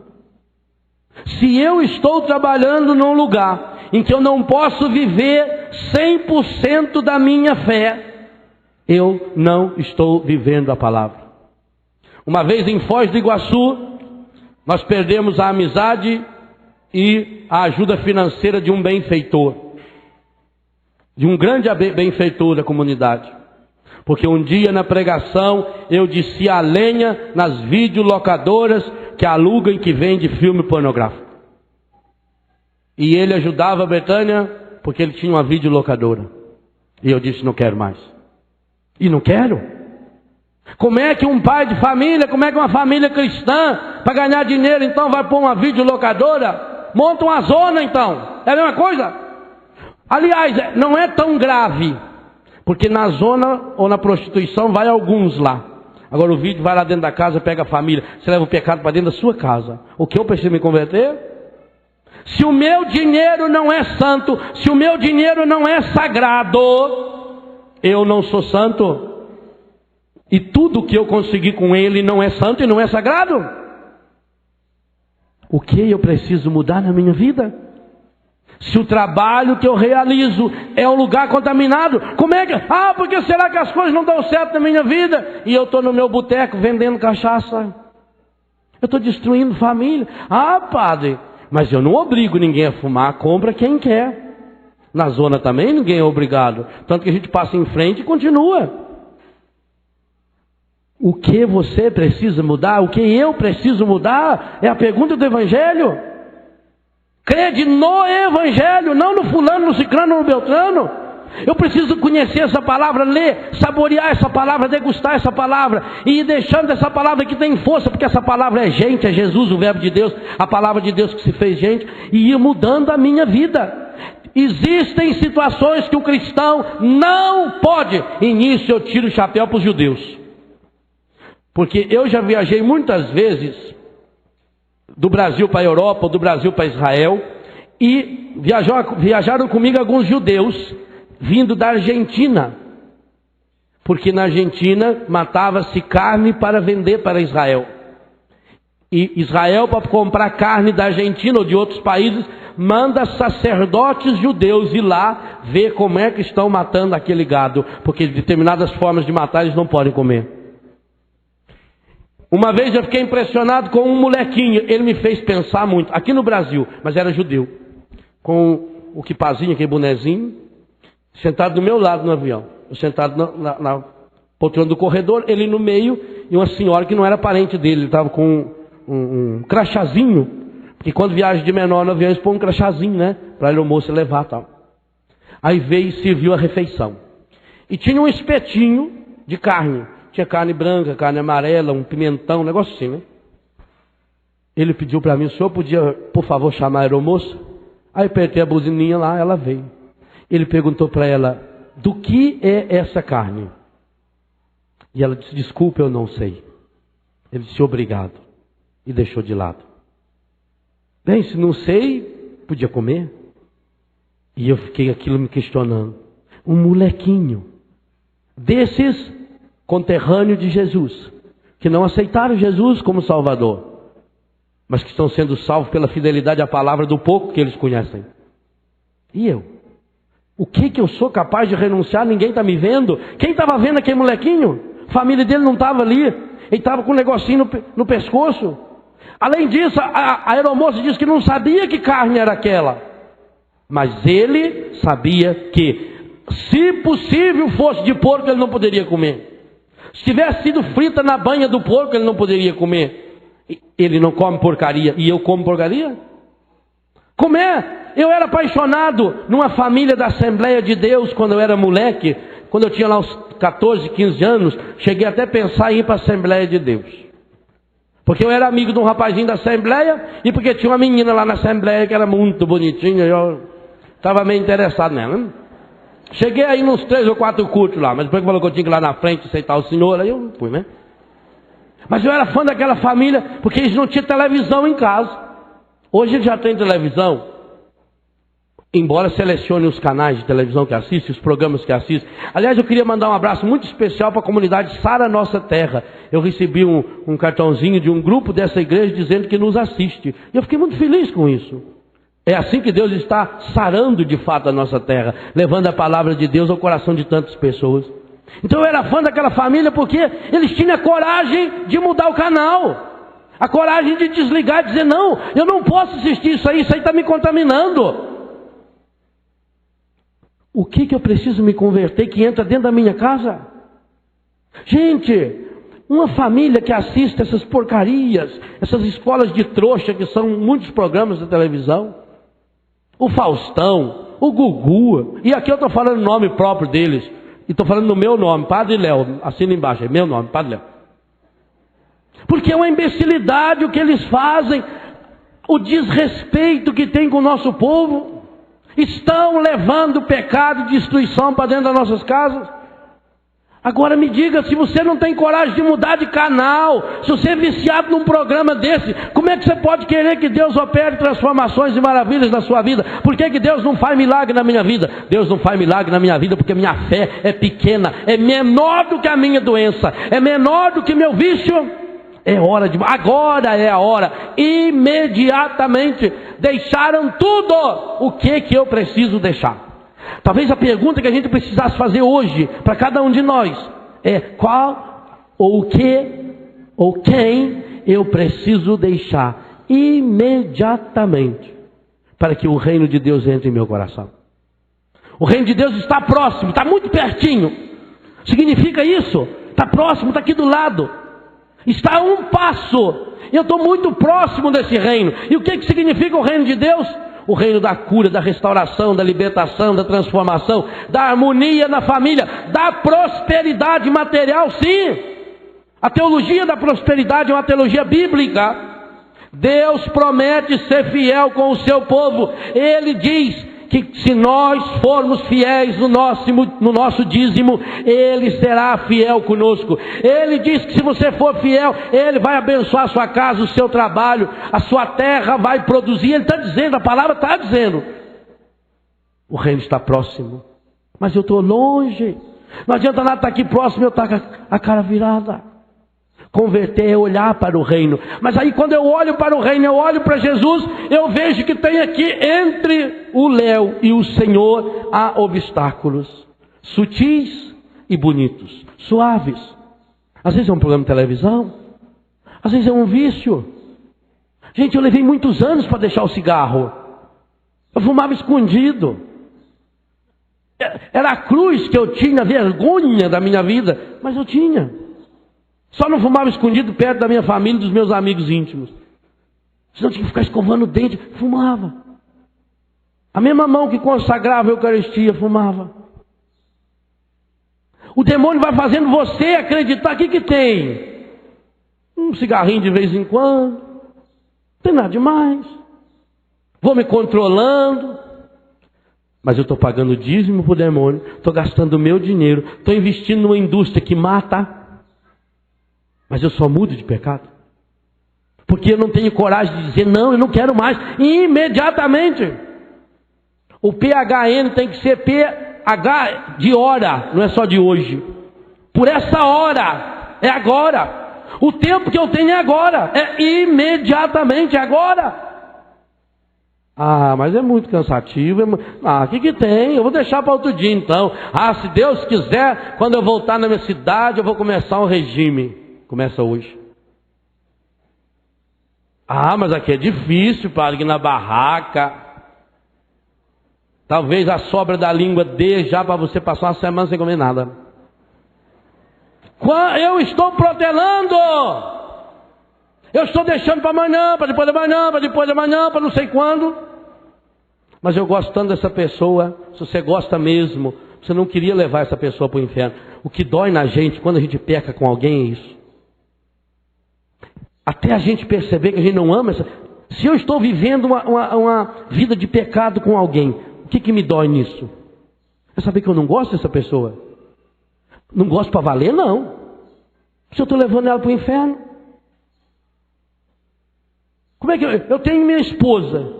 Se eu estou trabalhando num lugar em que eu não posso viver 100% da minha fé, eu não estou vivendo a palavra. Uma vez em Foz do Iguaçu, nós perdemos a amizade e a ajuda financeira de um benfeitor, de um grande benfeitor da comunidade. Porque um dia na pregação eu desci a lenha nas videolocadoras que alugam e que vendem filme pornográfico. E ele ajudava a Betânia porque ele tinha uma videolocadora. E eu disse: não quero mais. E não quero. Como é que um pai de família, como é que uma família cristã, para ganhar dinheiro, então vai pôr uma videolocadora? Monta uma zona então. É a mesma coisa? Aliás, não é tão grave, porque na zona ou na prostituição vai alguns lá. Agora o vídeo vai lá dentro da casa, pega a família. Você leva o pecado para dentro da sua casa. O que eu preciso me converter? Se o meu dinheiro não é santo, se o meu dinheiro não é sagrado, eu não sou santo. E tudo que eu consegui com ele não é santo e não é sagrado. O que eu preciso mudar na minha vida? Se o trabalho que eu realizo é um lugar contaminado, como é que... porque será que as coisas não dão certo na minha vida? E eu estou no meu boteco vendendo cachaça. Eu estou destruindo família. Padre, mas eu não obrigo ninguém a fumar, compra quem quer. Na zona também ninguém é obrigado. Tanto que a gente passa em frente e continua. O que você precisa mudar? O que eu preciso mudar? É a pergunta do Evangelho. Crede no Evangelho, não no fulano, no ciclano, no beltrano. Eu preciso conhecer essa palavra, ler, saborear essa palavra, degustar essa palavra, e ir deixando essa palavra que tem força, porque essa palavra é gente, é Jesus, o verbo de Deus, a palavra de Deus que se fez gente, e ir mudando a minha vida. Existem situações que o cristão não pode, e nisso eu tiro o chapéu para os judeus. Porque eu já viajei muitas vezes do Brasil para a Europa, do Brasil para Israel, e viajaram comigo alguns judeus vindo da Argentina, porque na Argentina matava-se carne para vender para Israel. E Israel, para comprar carne da Argentina ou de outros países, manda sacerdotes judeus ir lá ver como é que estão matando aquele gado, porque determinadas formas de matar eles não podem comer. Uma vez eu fiquei impressionado com um molequinho, ele me fez pensar muito, aqui no Brasil, mas era judeu, com o quipazinho, aquele bonezinho, sentado do meu lado no avião, eu sentado na poltrona do corredor, ele no meio, e uma senhora que não era parente dele, ele estava com um crachazinho, porque quando viaja de menor no avião, eles põem um crachazinho, né, para a aeromoça levar e tal. Aí veio e serviu a refeição, e tinha um espetinho de carne, tinha carne branca, carne amarela, um pimentão, um negócio assim, né? Ele pediu para mim, o senhor podia, por favor, chamar a aeromoça? Aí apertei a buzininha lá, ela veio. Ele perguntou para ela, do que é essa carne? E ela disse, desculpe, eu não sei. Ele disse, obrigado. E deixou de lado. Bem, se não sei, podia comer. E eu fiquei aquilo me questionando. Um molequinho desses conterrâneo de Jesus, que não aceitaram Jesus como Salvador, mas que estão sendo salvos pela fidelidade à palavra do pouco que eles conhecem. E eu? O que eu sou capaz de renunciar? Ninguém está me vendo? Quem estava vendo aquele molequinho? A família dele não estava ali, ele estava com um negocinho no pescoço. Além disso, a aeromoça disse que não sabia que carne era aquela, mas ele sabia que, se possível fosse de porco, ele não poderia comer. Se tivesse sido frita na banha do porco, ele não poderia comer. Ele não come porcaria. E eu como porcaria? Comer. Eu era apaixonado numa família da Assembleia de Deus quando eu era moleque. Quando eu tinha lá uns 14, 15 anos, cheguei até a pensar em ir para a Assembleia de Deus. Porque eu era amigo de um rapazinho da Assembleia, e porque tinha uma menina lá na Assembleia que era muito bonitinha, eu estava meio interessado nela, né? Cheguei aí nos 3 ou 4 cultos lá, mas depois que falou que eu tinha que ir lá na frente aceitar o senhor, aí eu fui, né? Mas eu era fã daquela família, porque eles não tinham televisão em casa. Hoje eles já têm televisão. Embora selecione os canais de televisão que assiste, os programas que assiste. Aliás, eu queria mandar um abraço muito especial para a comunidade Sara Nossa Terra. Eu recebi um cartãozinho de um grupo dessa igreja dizendo que nos assiste. E eu fiquei muito feliz com isso. É assim que Deus está sarando de fato a nossa terra, levando a palavra de Deus ao coração de tantas pessoas. Então eu era fã daquela família porque eles tinham a coragem de mudar o canal, a coragem de desligar e dizer, não, eu não posso assistir isso aí está me contaminando. O que eu preciso me converter que entra dentro da minha casa? Gente, uma família que assiste essas porcarias, essas escolas de trouxa que são muitos programas da televisão, o Faustão, o Gugu, e aqui eu estou falando o nome próprio deles, e estou falando no meu nome, Padre Léo, assina embaixo, é meu nome, Padre Léo. Porque é uma imbecilidade o que eles fazem, o desrespeito que tem com o nosso povo. Estão levando pecado e destruição para dentro das nossas casas. Agora me diga, se você não tem coragem de mudar de canal, se você é viciado num programa desse, como é que você pode querer que Deus opere transformações e maravilhas na sua vida? Por que Deus não faz milagre na minha vida? Deus não faz milagre na minha vida porque minha fé é pequena, é menor do que a minha doença, é menor do que meu vício. Agora é a hora, imediatamente, deixaram tudo. O que eu preciso deixar? Talvez a pergunta que a gente precisasse fazer hoje, para cada um de nós, é qual, ou o que, ou quem eu preciso deixar imediatamente, para que o reino de Deus entre em meu coração. O reino de Deus está próximo, está muito pertinho. Significa isso? Está próximo, está aqui do lado. Está a um passo. Eu estou muito próximo desse reino. E o que significa o reino de Deus? O reino da cura, da restauração, da libertação, da transformação, da harmonia na família, da prosperidade material, sim. A teologia da prosperidade é uma teologia bíblica. Deus promete ser fiel com o seu povo. Ele diz que se nós formos fiéis no nosso dízimo, Ele será fiel conosco. Ele diz que se você for fiel, Ele vai abençoar a sua casa, o seu trabalho, a sua terra vai produzir. Ele está dizendo, a palavra está dizendo. O reino está próximo, mas eu estou longe. Não adianta nada estar aqui próximo e eu estar com a cara virada. Converter é olhar para o reino. Mas aí quando eu olho para o reino, eu olho para Jesus, eu vejo que tem aqui entre o Léo e o Senhor há obstáculos, sutis e bonitos, suaves. Às vezes é um programa de televisão, às vezes é um vício. Gente, eu levei muitos anos para deixar o cigarro. Eu fumava escondido. Era a cruz que eu tinha, vergonha da minha vida, mas eu tinha. Só não fumava escondido perto da minha família e dos meus amigos íntimos. Senão tinha que ficar escovando o dente. Fumava. A mesma mão que consagrava a Eucaristia, fumava. O demônio vai fazendo você acreditar. O que tem? Um cigarrinho de vez em quando. Não tem nada demais. Vou me controlando. Mas eu estou pagando dízimo para o demônio. Estou gastando o meu dinheiro. Estou investindo numa indústria que mata. Mas eu só mudo de pecado. Porque eu não tenho coragem de dizer, não, eu não quero mais. Imediatamente. O PHN tem que ser PH de hora, não é só de hoje. Por essa hora, é agora. O tempo que eu tenho é agora. É imediatamente, agora. Ah, mas é muito cansativo. O que tem? Eu vou deixar para outro dia então. Se Deus quiser, quando eu voltar na minha cidade, eu vou começar um regime. Começa hoje. Mas aqui é difícil, padre, aqui na barraca. Talvez a sobra da língua dê já para você passar uma semana sem comer nada. Eu estou protelando. Eu estou deixando para amanhã, para depois de amanhã, para depois de amanhã, para não sei quando. Mas eu gosto tanto dessa pessoa. Se você gosta mesmo, você não queria levar essa pessoa para o inferno. O que dói na gente quando a gente peca com alguém é isso. Até a gente perceber que a gente não ama essa. Se eu estou vivendo uma vida de pecado com alguém, o que me dói nisso? É saber que eu não gosto dessa pessoa. Não gosto para valer, não. Se eu estou levando ela para o inferno. Como é que eu tenho minha esposa,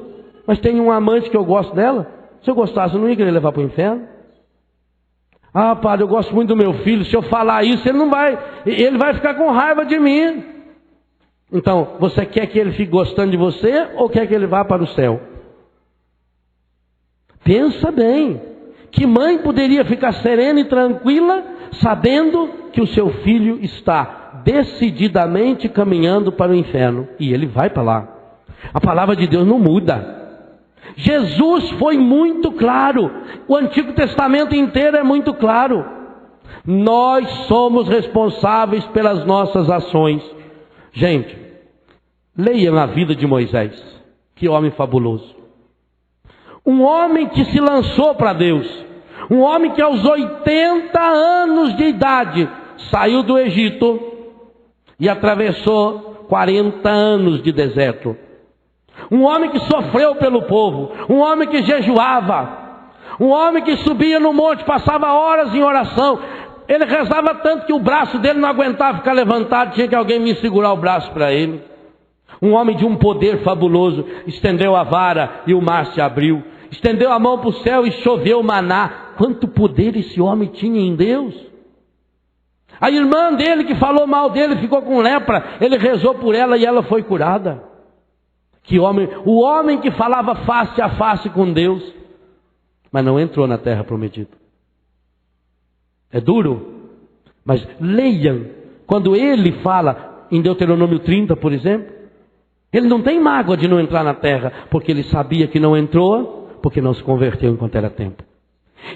mas tenho um amante que eu gosto dela? Se eu gostasse, eu não ia querer levar para o inferno. Padre, eu gosto muito do meu filho. Se eu falar isso, ele vai ficar com raiva de mim. Então, você quer que ele fique gostando de você ou quer que ele vá para o céu? Pensa bem. Que mãe poderia ficar serena e tranquila sabendo que o seu filho está decididamente caminhando para o inferno e ele vai para lá? A palavra de Deus não muda. Jesus foi muito claro. O Antigo Testamento inteiro é muito claro. Nós somos responsáveis pelas nossas ações. Gente, leiam a vida de Moisés. Que homem fabuloso. Um homem que se lançou para Deus. Um homem que aos 80 anos de idade saiu do Egito e atravessou 40 anos de deserto. Um homem que sofreu pelo povo. Um homem que jejuava. Um homem que subia no monte, passava horas em oração. Ele rezava tanto que o braço dele não aguentava ficar levantado, tinha que alguém me segurar o braço para ele. Um homem de um poder fabuloso, estendeu a vara e o mar se abriu. Estendeu a mão para o céu e choveu maná. Quanto poder esse homem tinha em Deus. A irmã dele que falou mal dele ficou com lepra. Ele rezou por ela e ela foi curada. Que homem, o homem que falava face a face com Deus, mas não entrou na terra prometida. É duro, mas leiam. Quando ele fala em Deuteronômio 30, por exemplo, ele não tem mágoa de não entrar na terra, porque ele sabia que não entrou, porque não se converteu enquanto era tempo.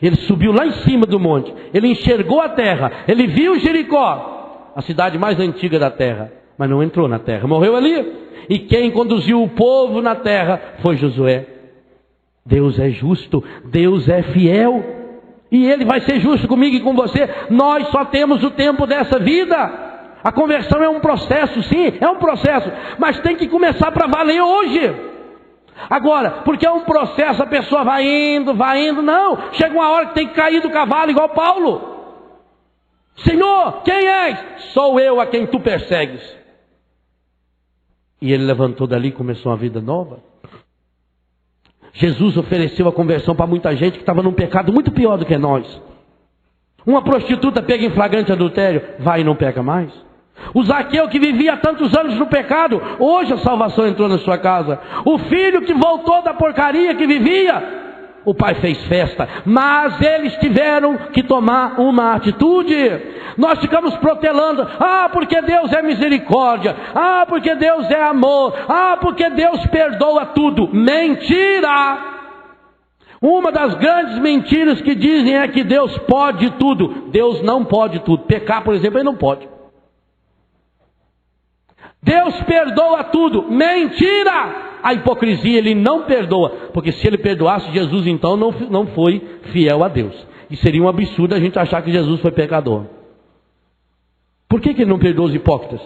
Ele subiu lá em cima do monte, ele enxergou a terra, ele viu Jericó, a cidade mais antiga da terra, mas não entrou na terra, morreu ali. E quem conduziu o povo na terra foi Josué. Deus é justo, Deus é fiel, e Ele vai ser justo comigo e com você. Nós só temos o tempo dessa vida. A conversão é um processo, sim, é um processo, mas tem que começar para valer hoje. Agora, porque é um processo, a pessoa vai indo, não. Chega uma hora que tem que cair do cavalo, igual Paulo. Senhor, quem és? Sou eu a quem tu persegues. E ele levantou dali e começou uma vida nova. Jesus ofereceu a conversão para muita gente que estava num pecado muito pior do que nós. Uma prostituta pega em flagrante adultério, vai e não peca mais. O Zaqueu que vivia há tantos anos no pecado, hoje a salvação entrou na sua casa. O filho que voltou da porcaria que vivia, o pai fez festa, mas eles tiveram que tomar uma atitude. Nós ficamos protelando, porque Deus é misericórdia, porque Deus é amor, porque Deus perdoa tudo. Mentira! Uma das grandes mentiras que dizem é que Deus pode tudo. Deus não pode tudo. Pecar, por exemplo, ele não pode. Deus perdoa tudo. Mentira! A hipocrisia, ele não perdoa. Porque se ele perdoasse, Jesus então não foi fiel a Deus. E seria um absurdo a gente achar que Jesus foi pecador. Por que ele não perdoa os hipócritas?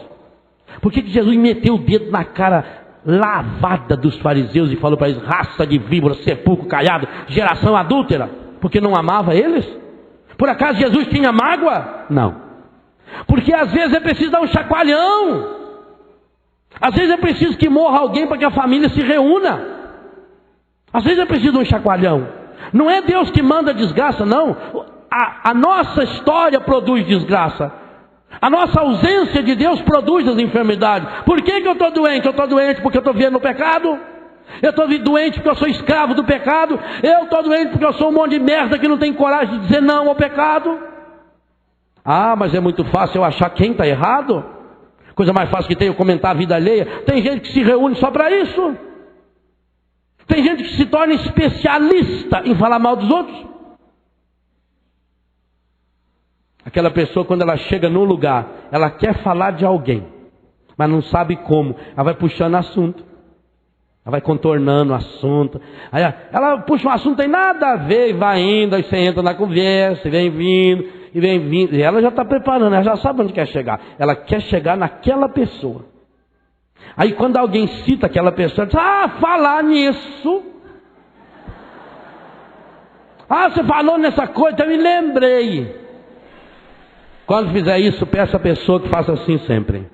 Por que Jesus meteu o dedo na cara lavada dos fariseus e falou para eles: raça de víbora, sepulcro caiado, geração adúltera? Porque não amava eles? Por acaso Jesus tinha mágoa? Não. Porque às vezes é preciso dar um chacoalhão. Às vezes é preciso que morra alguém para que a família se reúna. Às vezes é preciso um chacoalhão. Não é Deus que manda desgraça, não. A nossa história produz desgraça. A nossa ausência de Deus produz as enfermidades. Por que eu estou doente? Eu estou doente porque eu estou vivendo no pecado. Eu estou doente porque eu sou escravo do pecado. Eu estou doente porque eu sou um monte de merda que não tem coragem de dizer não ao pecado. Mas é muito fácil eu achar quem está errado. Coisa mais fácil que tem eu comentar a vida alheia. Tem gente que se reúne só para isso. Tem gente que se torna especialista em falar mal dos outros. Aquela pessoa, quando ela chega num lugar, ela quer falar de alguém, mas não sabe como. Ela vai puxando assunto. Ela vai contornando o assunto. Aí ela puxa um assunto, não tem nada a ver, e vai indo, aí você entra na conversa, e vem vindo. E ela já está preparando, ela já sabe onde quer chegar. Ela quer chegar naquela pessoa. Aí quando alguém cita aquela pessoa, diz: falar nisso. Você falou nessa coisa, eu me lembrei. Quando fizer isso, peça a pessoa que faça assim sempre.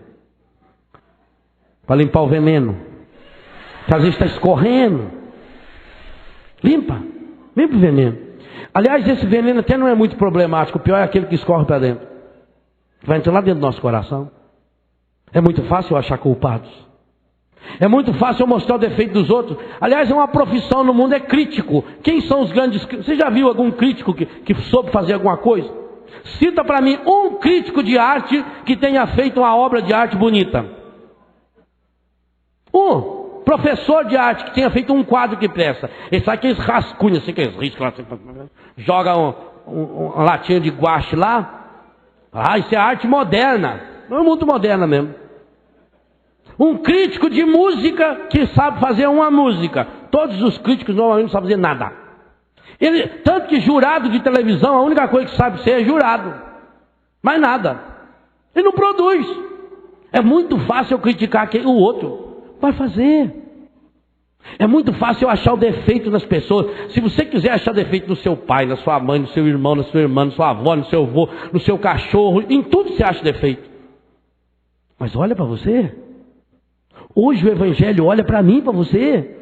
Para limpar o veneno. Que às vezes está escorrendo. Limpa o veneno. Aliás, esse veneno até não é muito problemático. O pior é aquele que escorre para dentro. Vai entrar lá dentro do nosso coração. É muito fácil eu achar culpados. É muito fácil eu mostrar o defeito dos outros. Aliás, é uma profissão no mundo, é crítico. Quem são os grandes... Você já viu algum crítico que soube fazer alguma coisa? Cita para mim um crítico de arte que tenha feito uma obra de arte bonita. Um professor de arte que tenha feito um quadro que presta. Ele sabe aqueles rascunhos assim, aqueles riscos, joga uma latinha de guache lá. Isso é arte moderna. Não é muito moderna mesmo. Um crítico de música que sabe fazer uma música. Todos os críticos normalmente não sabem fazer nada. Tanto que jurado de televisão, a única coisa que sabe ser é jurado. Mais nada. Ele não produz. É muito fácil eu criticar o outro. Vai fazer. É muito fácil eu achar o defeito nas pessoas. Se você quiser achar defeito no seu pai, na sua mãe, no seu irmão, na sua irmã, na sua avó, no seu avô, no seu cachorro, em tudo você acha defeito. Mas olha para você. Hoje o Evangelho olha para mim, para você.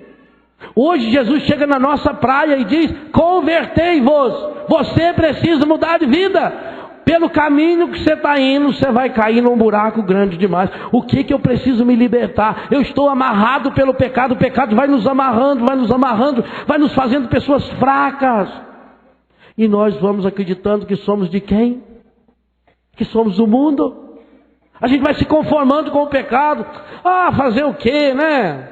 Hoje Jesus chega na nossa praia e diz: convertei-vos. Você precisa mudar de vida. Pelo caminho que você está indo, você vai cair num buraco grande demais. O que eu preciso me libertar? Eu estou amarrado pelo pecado. O pecado vai nos amarrando, vai nos fazendo pessoas fracas. E nós vamos acreditando que somos de quem? Que somos do mundo. A gente vai se conformando com o pecado. Fazer o quê, né?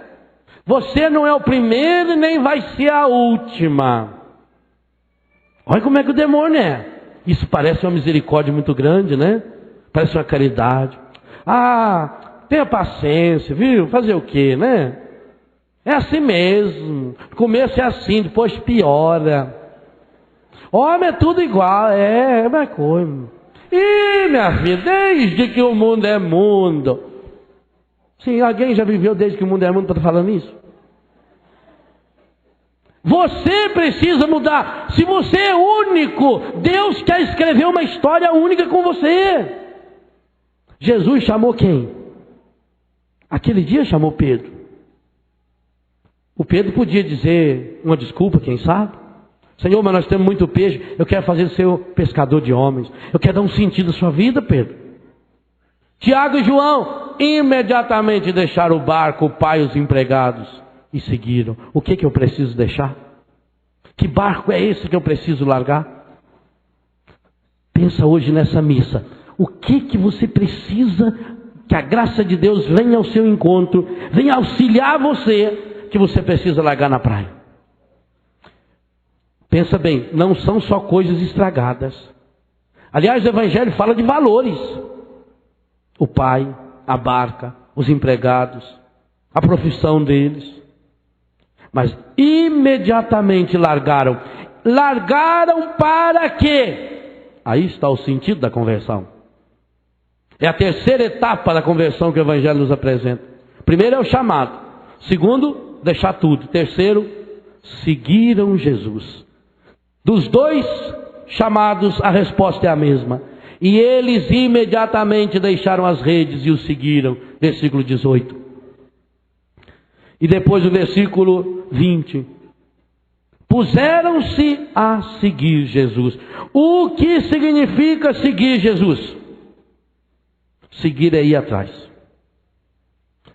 Você não é o primeiro e nem vai ser a última. Olha como é que o demônio é. Isso parece uma misericórdia muito grande, né? Parece uma caridade. Tenha paciência, viu? Fazer o quê, né? É assim mesmo. No começo é assim, depois piora. Homem é tudo igual, é uma coisa. Ih, minha filha, desde que o mundo é mundo. Sim, alguém já viveu desde que o mundo é mundo para estar falando isso? Você precisa mudar. Se você é único, Deus quer escrever uma história única com você. Jesus chamou quem? Aquele dia chamou Pedro. O Pedro podia dizer uma desculpa, quem sabe? Senhor, mas nós temos muito peixe, eu quero fazer o seu pescador de homens. Eu quero dar um sentido à sua vida, Pedro. Tiago e João imediatamente deixaram o barco, o pai e os empregados e seguiram. O que eu preciso deixar? Que barco é esse que eu preciso largar? Pensa hoje nessa missa. O que você precisa que a graça de Deus venha ao seu encontro, venha auxiliar você, que você precisa largar na praia? Pensa bem, não são só coisas estragadas. Aliás, o Evangelho fala de valores. O pai, a barca, os empregados, a profissão deles. Mas imediatamente largaram. Largaram para quê? Aí está o sentido da conversão. É a terceira etapa da conversão que o Evangelho nos apresenta. Primeiro é o chamado. Segundo, deixar tudo. Terceiro, seguiram Jesus. Dos dois chamados, a resposta é a mesma. E eles imediatamente deixaram as redes e o seguiram. Versículo 18. E depois o versículo 20. Puseram-se a seguir Jesus. O que significa seguir Jesus? Seguir é ir atrás.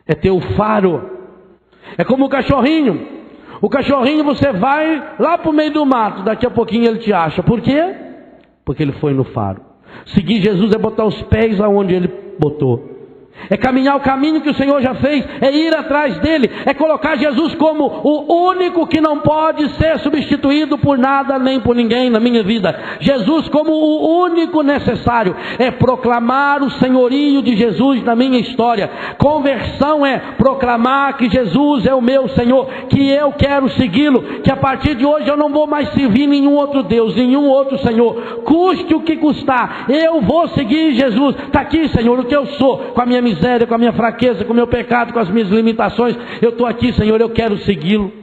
É ter o faro. É como o cachorrinho. O cachorrinho, você vai lá para o meio do mato, daqui a pouquinho ele te acha. Por quê? Porque ele foi no faro. Seguir Jesus é botar os pés aonde ele botou. É caminhar o caminho que o Senhor já fez, é ir atrás dele, é colocar Jesus como o único que não pode ser substituído por nada nem por ninguém na minha vida. Jesus como o único necessário, é proclamar o senhorio de Jesus na minha história. Conversão é proclamar que Jesus é o meu Senhor, que eu quero segui-lo, que a partir de hoje eu não vou mais servir nenhum outro Deus, nenhum outro Senhor, custe o que custar, eu vou seguir Jesus. Está aqui, Senhor, o que eu sou, com a minha miséria, com a minha fraqueza, com o meu pecado, com as minhas limitações, eu estou aqui, Senhor, eu quero segui-lo.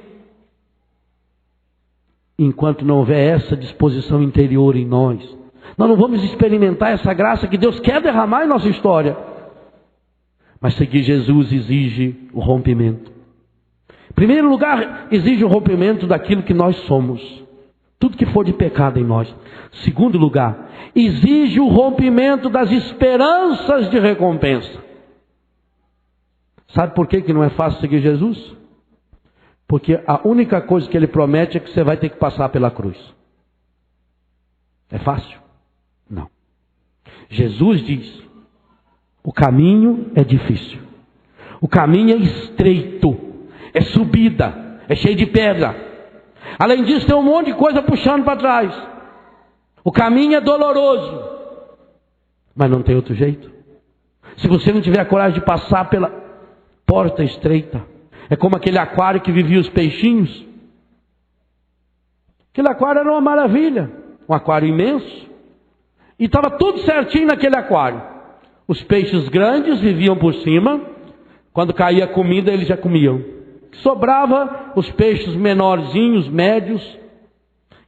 Enquanto não houver essa disposição interior em nós não vamos experimentar essa graça que Deus quer derramar em nossa história. Mas seguir Jesus exige o rompimento. Em primeiro lugar, exige o rompimento daquilo que nós somos, tudo que for de pecado em nós. Segundo lugar, exige o rompimento das esperanças de recompensa. Sabe por que não é fácil seguir Jesus? Porque a única coisa que ele promete é que você vai ter que passar pela cruz. É fácil? Não. Jesus diz: o caminho é difícil, o caminho é estreito, é subida, é cheio de pedra. Além disso, tem um monte de coisa puxando para trás. O caminho é doloroso, mas não tem outro jeito. Se você não tiver a coragem de passar pela porta estreita, é como aquele aquário que vivia os peixinhos. Aquele aquário era uma maravilha, um aquário imenso, e estava tudo certinho naquele aquário. Os peixes grandes viviam por cima, quando caía comida eles já comiam. Sobrava os peixes menorzinhos, médios,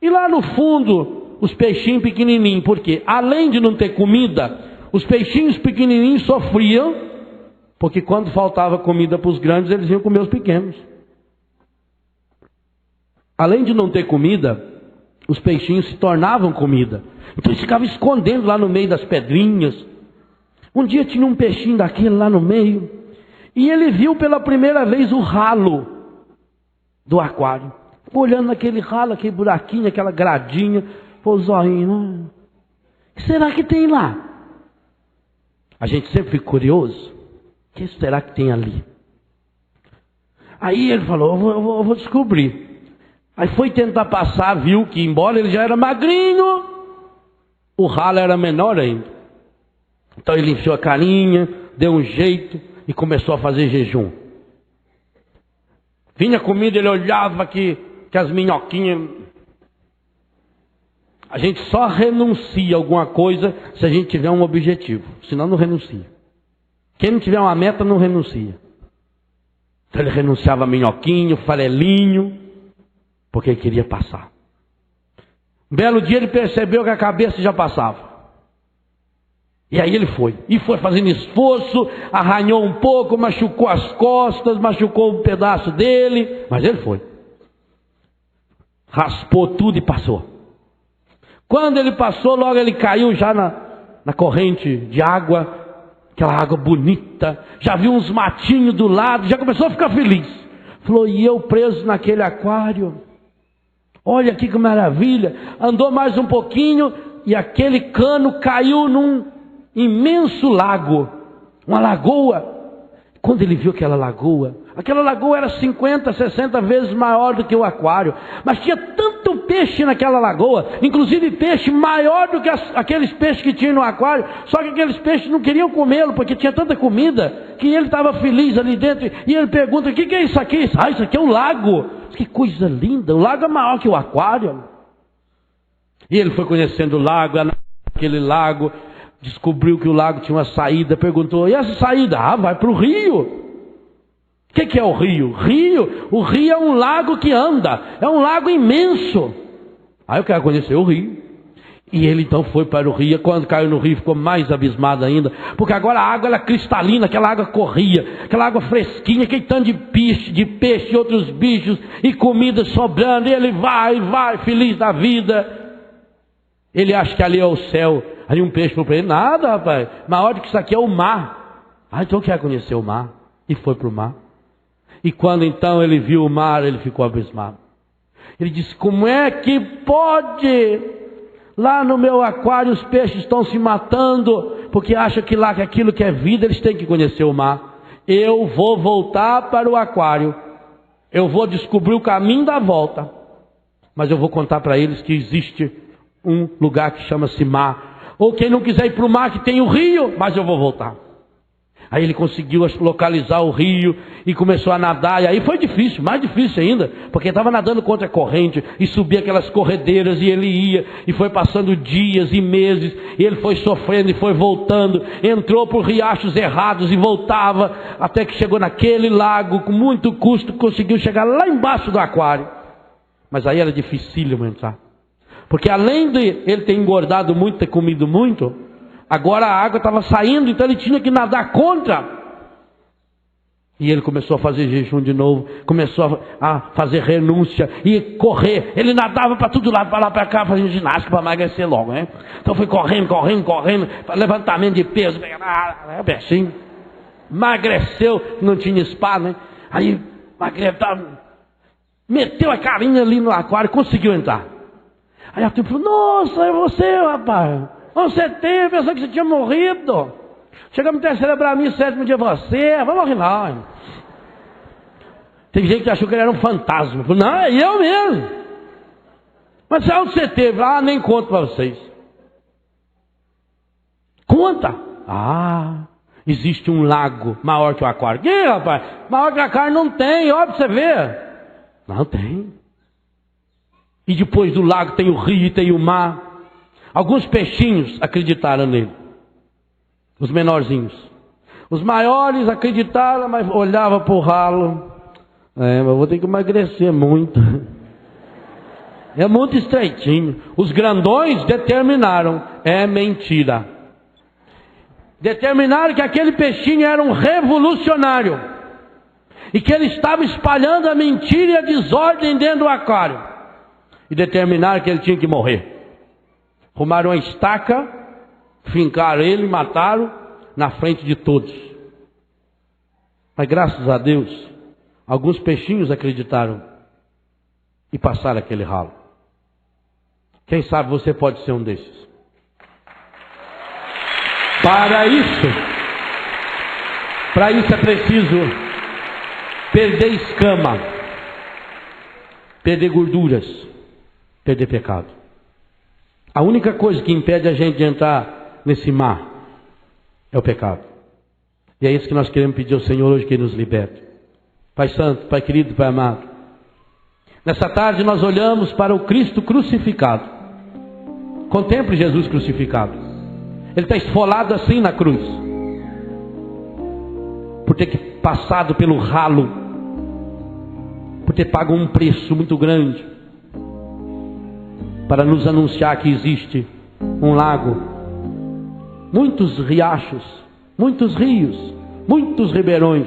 e lá no fundo os peixinhos pequenininhos, porque além de não ter comida, os peixinhos pequenininhos sofriam, porque quando faltava comida para os grandes, eles iam comer os pequenos. Além de não ter comida, os peixinhos se tornavam comida. Então eles ficavam escondendo lá no meio das pedrinhas. Um dia tinha um peixinho daquele lá no meio, e ele viu pela primeira vez o ralo do aquário. Olhando naquele ralo, aquele buraquinho, aquela gradinha, pôs o zoinho. O que será que tem lá? A gente sempre fica curioso. O que será que tem ali? Aí ele falou, eu vou descobrir. Aí foi tentar passar, viu que embora ele já era magrinho, o ralo era menor ainda. Então ele enfiou a carinha, deu um jeito e começou a fazer jejum. Vinha comida, ele olhava que as minhoquinhas. A gente só renuncia a alguma coisa se a gente tiver um objetivo, senão não renuncia. Quem não tiver uma meta não renuncia. Então ele renunciava a minhoquinho, farelinho, porque ele queria passar. Um belo dia ele percebeu que a cabeça já passava. E aí ele foi. E foi fazendo esforço, arranhou um pouco, machucou as costas, machucou um pedaço dele. Mas ele foi. Raspou tudo e passou. Quando ele passou, logo ele caiu já na corrente de água. Aquela água bonita. Já viu uns matinhos do lado, já começou a ficar feliz. Falou, e eu preso naquele aquário? Olha aqui que maravilha. Andou mais um pouquinho e aquele cano caiu num imenso lago. Uma lagoa. Quando ele viu aquela lagoa era 50, 60 vezes maior do que o aquário. Mas tinha tanto peixe naquela lagoa, inclusive peixe maior do que aqueles peixes que tinha no aquário. Só que aqueles peixes não queriam comê-lo, porque tinha tanta comida, que ele estava feliz ali dentro. E ele pergunta, o que é isso aqui? Ah, isso aqui é um lago. Que coisa linda, o lago é maior que o aquário. E ele foi conhecendo o lago, aquele lago, descobriu que o lago tinha uma saída, perguntou, e essa saída? Ah, vai para o rio. O que é o rio? O rio é um lago que anda, é um lago imenso. Aí eu quero conhecer o rio. E ele então foi para o rio. Quando caiu no rio ficou mais abismado ainda, porque agora a água era cristalina, aquela água corria, aquela água fresquinha, aquele tanto de peixe e outros bichos, e comida sobrando, e ele vai, feliz da vida. Ele acha que ali é o céu. Aí um peixe falou para ele, nada rapaz, maior do que isso aqui é o mar. Ah, então quer conhecer o mar. E foi para o mar. E quando então ele viu o mar, ele ficou abismado. Ele disse, como é que pode? Lá no meu aquário os peixes estão se matando, porque acham que lá que aquilo que é vida, eles têm que conhecer o mar. Eu vou voltar para o aquário. Eu vou descobrir o caminho da volta. Mas eu vou contar para eles que existe um lugar que chama-se mar. Ou quem não quiser ir para o mar, que tem o rio, mas eu vou voltar. Aí ele conseguiu localizar o rio e começou a nadar. E aí foi difícil, mais difícil ainda, porque estava nadando contra a corrente e subia aquelas corredeiras e ele ia. E foi passando dias e meses e ele foi sofrendo e foi voltando. Entrou por riachos errados e voltava até que chegou naquele lago. Com muito custo conseguiu chegar lá embaixo do aquário. Mas aí era dificílimo entrar. Porque além de ele ter engordado muito, ter comido muito, agora a água estava saindo, então ele tinha que nadar contra. E ele começou a fazer jejum de novo, começou a fazer renúncia e correr. Ele nadava para todo lado, para lá, para cá, fazendo ginástica para emagrecer logo, né? Então foi correndo, levantamento de peso, peixinho. Emagreceu, não tinha spa, né? Aí meteu a carinha ali no aquário, conseguiu entrar. Aí a turma falou, nossa, é você, rapaz. Você teve, pensou que você tinha morrido. Chegamos no terceiro para mim, sétimo dia você. Vamos morrer não. Tem gente que achou que ele era um fantasma. Falei, não, é eu mesmo. Mas onde você teve? Ah, nem conto para vocês. Conta. Ah, existe um lago maior que o aquário. Que, rapaz? Maior que o aquário não tem, ó, para você ver. Não tem. E depois do lago tem o rio e tem o mar. Alguns peixinhos acreditaram nele. Os menorzinhos. Os maiores acreditaram, mas olhavam para o ralo. Mas eu vou ter que emagrecer muito. É muito estreitinho. Os grandões determinaram. É mentira. Determinaram que aquele peixinho era um revolucionário. E que ele estava espalhando a mentira e a desordem dentro do aquário. E determinaram que ele tinha que morrer. Arrumaram uma estaca, fincaram ele, mataram na frente de todos. Mas graças a Deus, alguns peixinhos acreditaram e passaram aquele ralo. Quem sabe você pode ser um desses. Para isso é preciso perder escama, perder gorduras, perder pecado. A única coisa que impede a gente de entrar nesse mar é o pecado. E é isso que nós queremos pedir ao Senhor hoje, que Ele nos liberte. Pai Santo, Pai querido, Pai amado, nessa tarde nós olhamos para o Cristo crucificado. Contemple Jesus crucificado. Ele está esfolado assim na cruz, por ter passado pelo ralo, por ter pago um preço muito grande, para nos anunciar que existe um lago, muitos riachos, muitos rios, muitos ribeirões,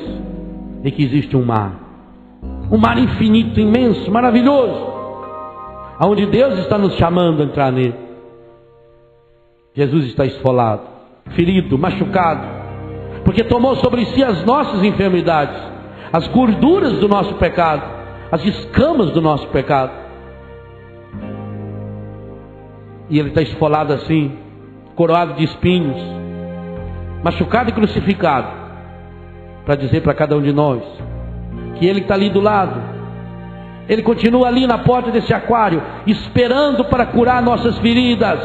e que existe um mar infinito, imenso, maravilhoso, aonde Deus está nos chamando a entrar nele. Jesus está esfolado, ferido, machucado, porque tomou sobre si as nossas enfermidades, as gorduras do nosso pecado, as escamas do nosso pecado. E Ele está esfolado assim, coroado de espinhos, machucado e crucificado, para dizer para cada um de nós que Ele está ali do lado. Ele continua ali na porta desse aquário, esperando para curar nossas feridas,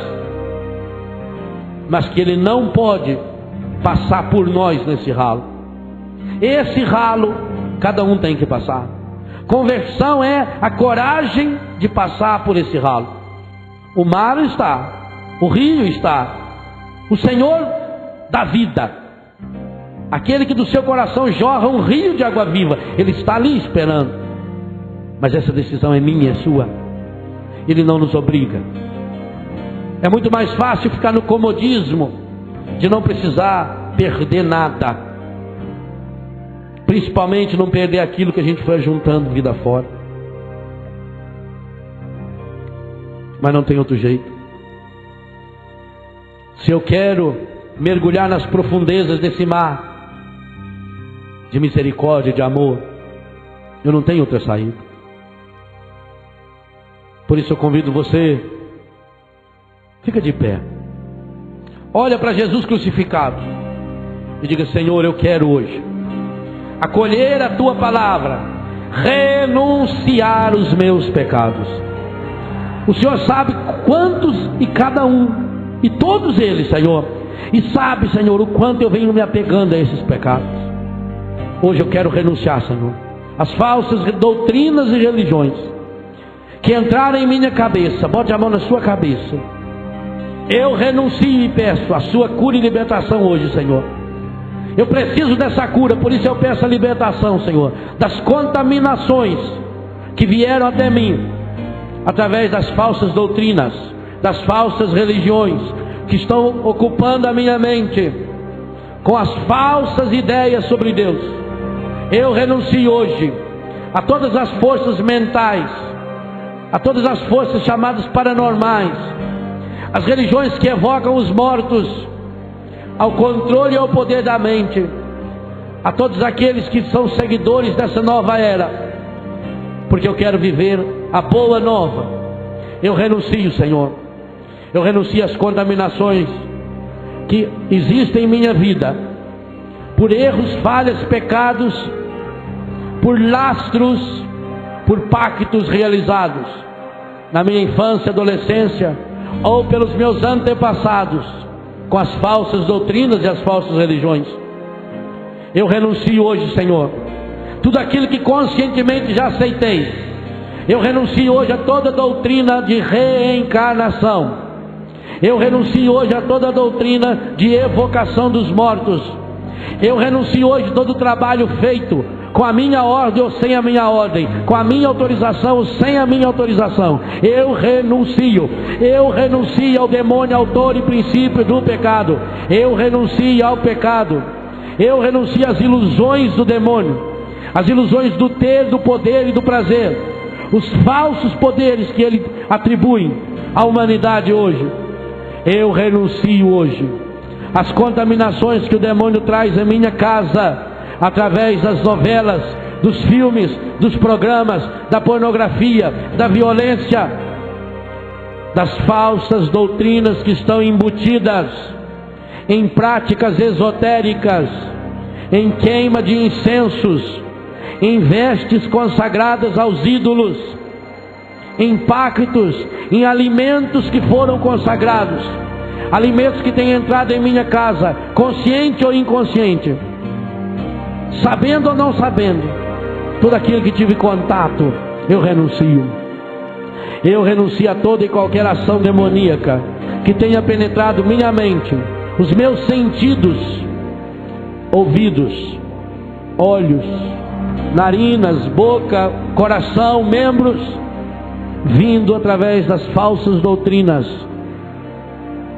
mas que Ele não pode passar por nós nesse ralo. Esse ralo cada um tem que passar. Conversão é a coragem de passar por esse ralo. O mar está, o rio está, o Senhor da vida, aquele que do seu coração jorra um rio de água viva, Ele está ali esperando. Mas essa decisão é minha, é sua. Ele não nos obriga. É muito mais fácil ficar no comodismo de não precisar perder nada, principalmente não perder aquilo que a gente foi juntando vida fora. Mas não tem outro jeito. Se eu quero mergulhar nas profundezas desse mar de misericórdia, de amor, eu não tenho outra saída. Por isso eu convido você, fica de pé, olha para Jesus crucificado e diga: Senhor, eu quero hoje acolher a Tua palavra, renunciar os meus pecados. O Senhor sabe quantos e cada um, e todos eles, Senhor, e sabe, Senhor, o quanto eu venho me apegando a esses pecados. Hoje eu quero renunciar, Senhor, às falsas doutrinas e religiões que entraram em minha cabeça. Bote a mão na sua cabeça. Eu renuncio e peço a sua cura e libertação hoje, Senhor. Eu preciso dessa cura, por isso eu peço a libertação, Senhor, das contaminações que vieram até mim através das falsas doutrinas, das falsas religiões que estão ocupando a minha mente com as falsas ideias sobre Deus. Eu renuncio hoje a todas as forças mentais, a todas as forças chamadas paranormais, as religiões que evocam os mortos, ao controle e ao poder da mente, a todos aqueles que são seguidores dessa nova era, porque eu quero viver a boa nova. Eu renuncio, Senhor, eu renuncio às contaminações que existem em minha vida, por erros, falhas, pecados, por lastros, por pactos realizados na minha infância, adolescência, ou pelos meus antepassados, com as falsas doutrinas e as falsas religiões. Eu renuncio hoje, Senhor, tudo aquilo que conscientemente já aceitei. Eu renuncio hoje a toda doutrina de reencarnação. Eu renuncio hoje a toda doutrina de evocação dos mortos. Eu renuncio hoje a todo o trabalho feito com a minha ordem ou sem a minha ordem, com a minha autorização ou sem a minha autorização, eu renuncio ao demônio, autor e princípio do pecado, eu renuncio ao pecado, eu renuncio às ilusões do demônio, as ilusões do ter, do poder e do prazer, os falsos poderes que ele atribui à humanidade hoje. Eu renuncio hoje às contaminações que o demônio traz em minha casa, através das novelas, dos filmes, dos programas, da pornografia, da violência, das falsas doutrinas que estão embutidas em práticas esotéricas, em queima de incensos, em vestes consagradas aos ídolos, em pactos, em alimentos que foram consagrados, alimentos que têm entrado em minha casa, consciente ou inconsciente, sabendo ou não sabendo, tudo aquilo que tive contato, eu renuncio. Eu renuncio a toda e qualquer ação demoníaca que tenha penetrado minha mente, os meus sentidos, ouvidos, olhos, narinas, boca, coração, membros, vindo através das falsas doutrinas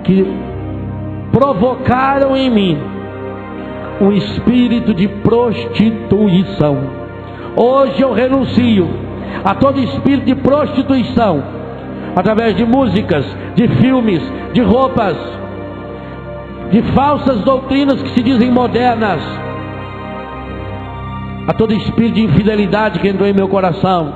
que provocaram em mim um espírito de prostituição. Hoje eu renuncio a todo espírito de prostituição, através de músicas, de filmes, de roupas, de falsas doutrinas que se dizem modernas, a todo espírito de infidelidade que entrou em meu coração,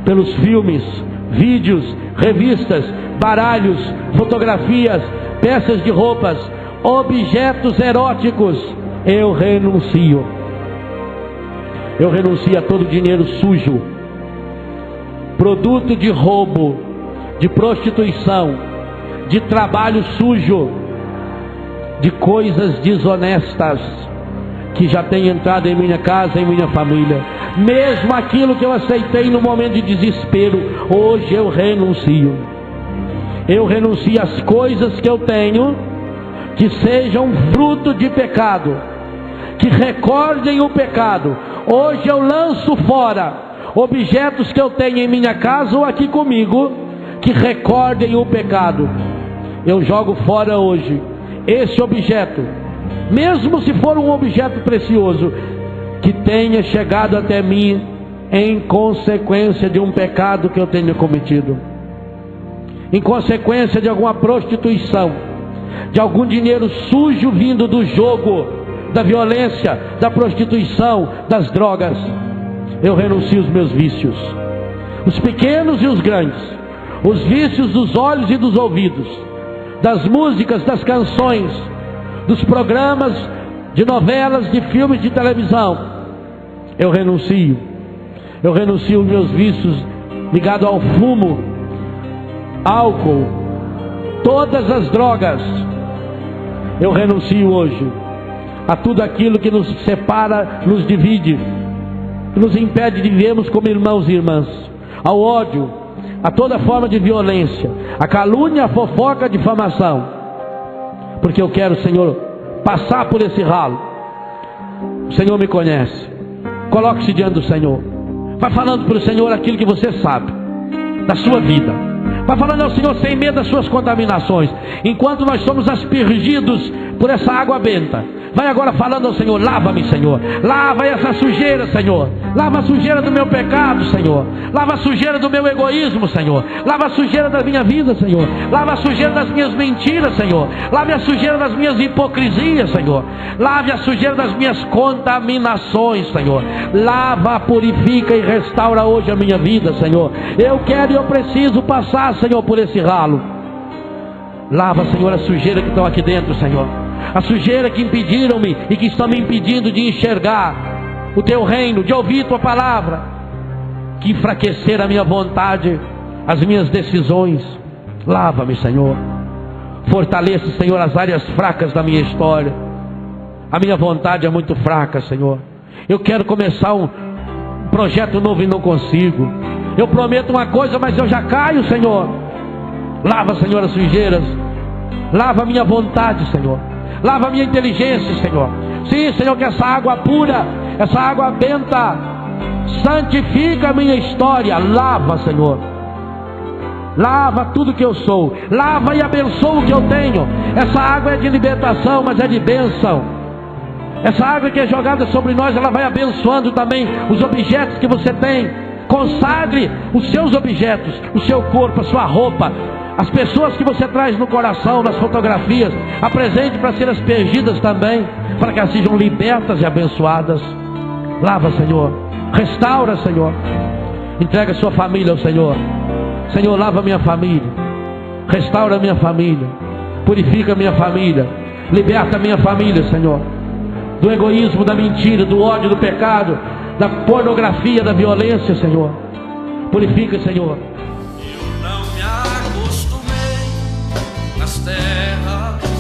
pelos filmes, vídeos, revistas, baralhos, fotografias, peças de roupas, objetos eróticos. Eu renuncio a todo dinheiro sujo, produto de roubo, de prostituição, de trabalho sujo, de coisas desonestas que já tem entrado em minha casa, em minha família. Mesmo aquilo que eu aceitei no momento de desespero, hoje eu renuncio. Eu renuncio às coisas que eu tenho que sejam fruto de pecado, que recordem o pecado. Hoje eu lanço fora objetos que eu tenho em minha casa ou aqui comigo que recordem o pecado. Eu jogo fora hoje esse objeto, mesmo se for um objeto precioso, que tenha chegado até mim em consequência de um pecado que eu tenha cometido, em consequência de alguma prostituição, de algum dinheiro sujo vindo do jogo, da violência, da prostituição, das drogas. Eu renuncio aos meus vícios, os pequenos e os grandes, os vícios dos olhos e dos ouvidos, das músicas, das canções, dos programas, de novelas, de filmes de televisão. Eu renuncio aos meus vícios ligados ao fumo, álcool, todas as drogas. Eu renuncio hoje a tudo aquilo que nos separa, nos divide, que nos impede de vivermos como irmãos e irmãs, ao ódio, a toda forma de violência, a calúnia, a fofoca, a difamação, porque eu quero, Senhor, passar por esse ralo. O Senhor me conhece. Coloque-se diante do Senhor, vai falando para o Senhor aquilo que você sabe da sua vida, vai falando ao Senhor sem medo das suas contaminações, enquanto nós somos aspergidos por essa água benta. Vai agora falando ao Senhor: lava-me, Senhor, lava essa sujeira, Senhor, lava a sujeira do meu pecado, Senhor, lava a sujeira do meu egoísmo, Senhor, lava a sujeira da minha vida, Senhor, lava a sujeira das minhas mentiras, Senhor, lave a sujeira das minhas hipocrisias, Senhor, lave a sujeira das minhas contaminações, Senhor, lava, purifica e restaura hoje a minha vida, Senhor. Eu quero e eu preciso passar, Senhor, por esse ralo. Lava, Senhor, a sujeira que estão aqui dentro, Senhor, a sujeira que impediram-me e que estão me impedindo de enxergar o Teu reino, de ouvir Tua palavra, que enfraquecer a minha vontade, as minhas decisões. Lava-me, Senhor. Fortaleça, Senhor, as áreas fracas da minha história. A minha vontade é muito fraca, Senhor. Eu quero começar um projeto novo e não consigo. Eu prometo uma coisa, mas eu já caio, Senhor. Lava, Senhor, as sujeiras. Lava a minha vontade, Senhor. Lava a minha inteligência, Senhor. Sim, Senhor, que essa água pura essa água benta santifica a minha história. Lava, Senhor. Lava tudo que eu sou. Lava e abençoa o que eu tenho. Essa água é de libertação, mas é de bênção. Essa água que é jogada sobre nós, ela vai abençoando também os objetos que você tem. Consagre os seus objetos, o seu corpo, a sua roupa, as pessoas que você traz no coração, nas fotografias. Apresente para ser aspergidas também, para que elas sejam libertas e abençoadas. Lava, Senhor. Restaura, Senhor. Entrega a sua família ao Senhor. Senhor, lava minha família. Restaura minha família. Purifica minha família. Liberta minha família, Senhor, do egoísmo, da mentira, do ódio, do pecado, da pornografia, da violência, Senhor. Purifica, Senhor. Eu não me acostumei nas terras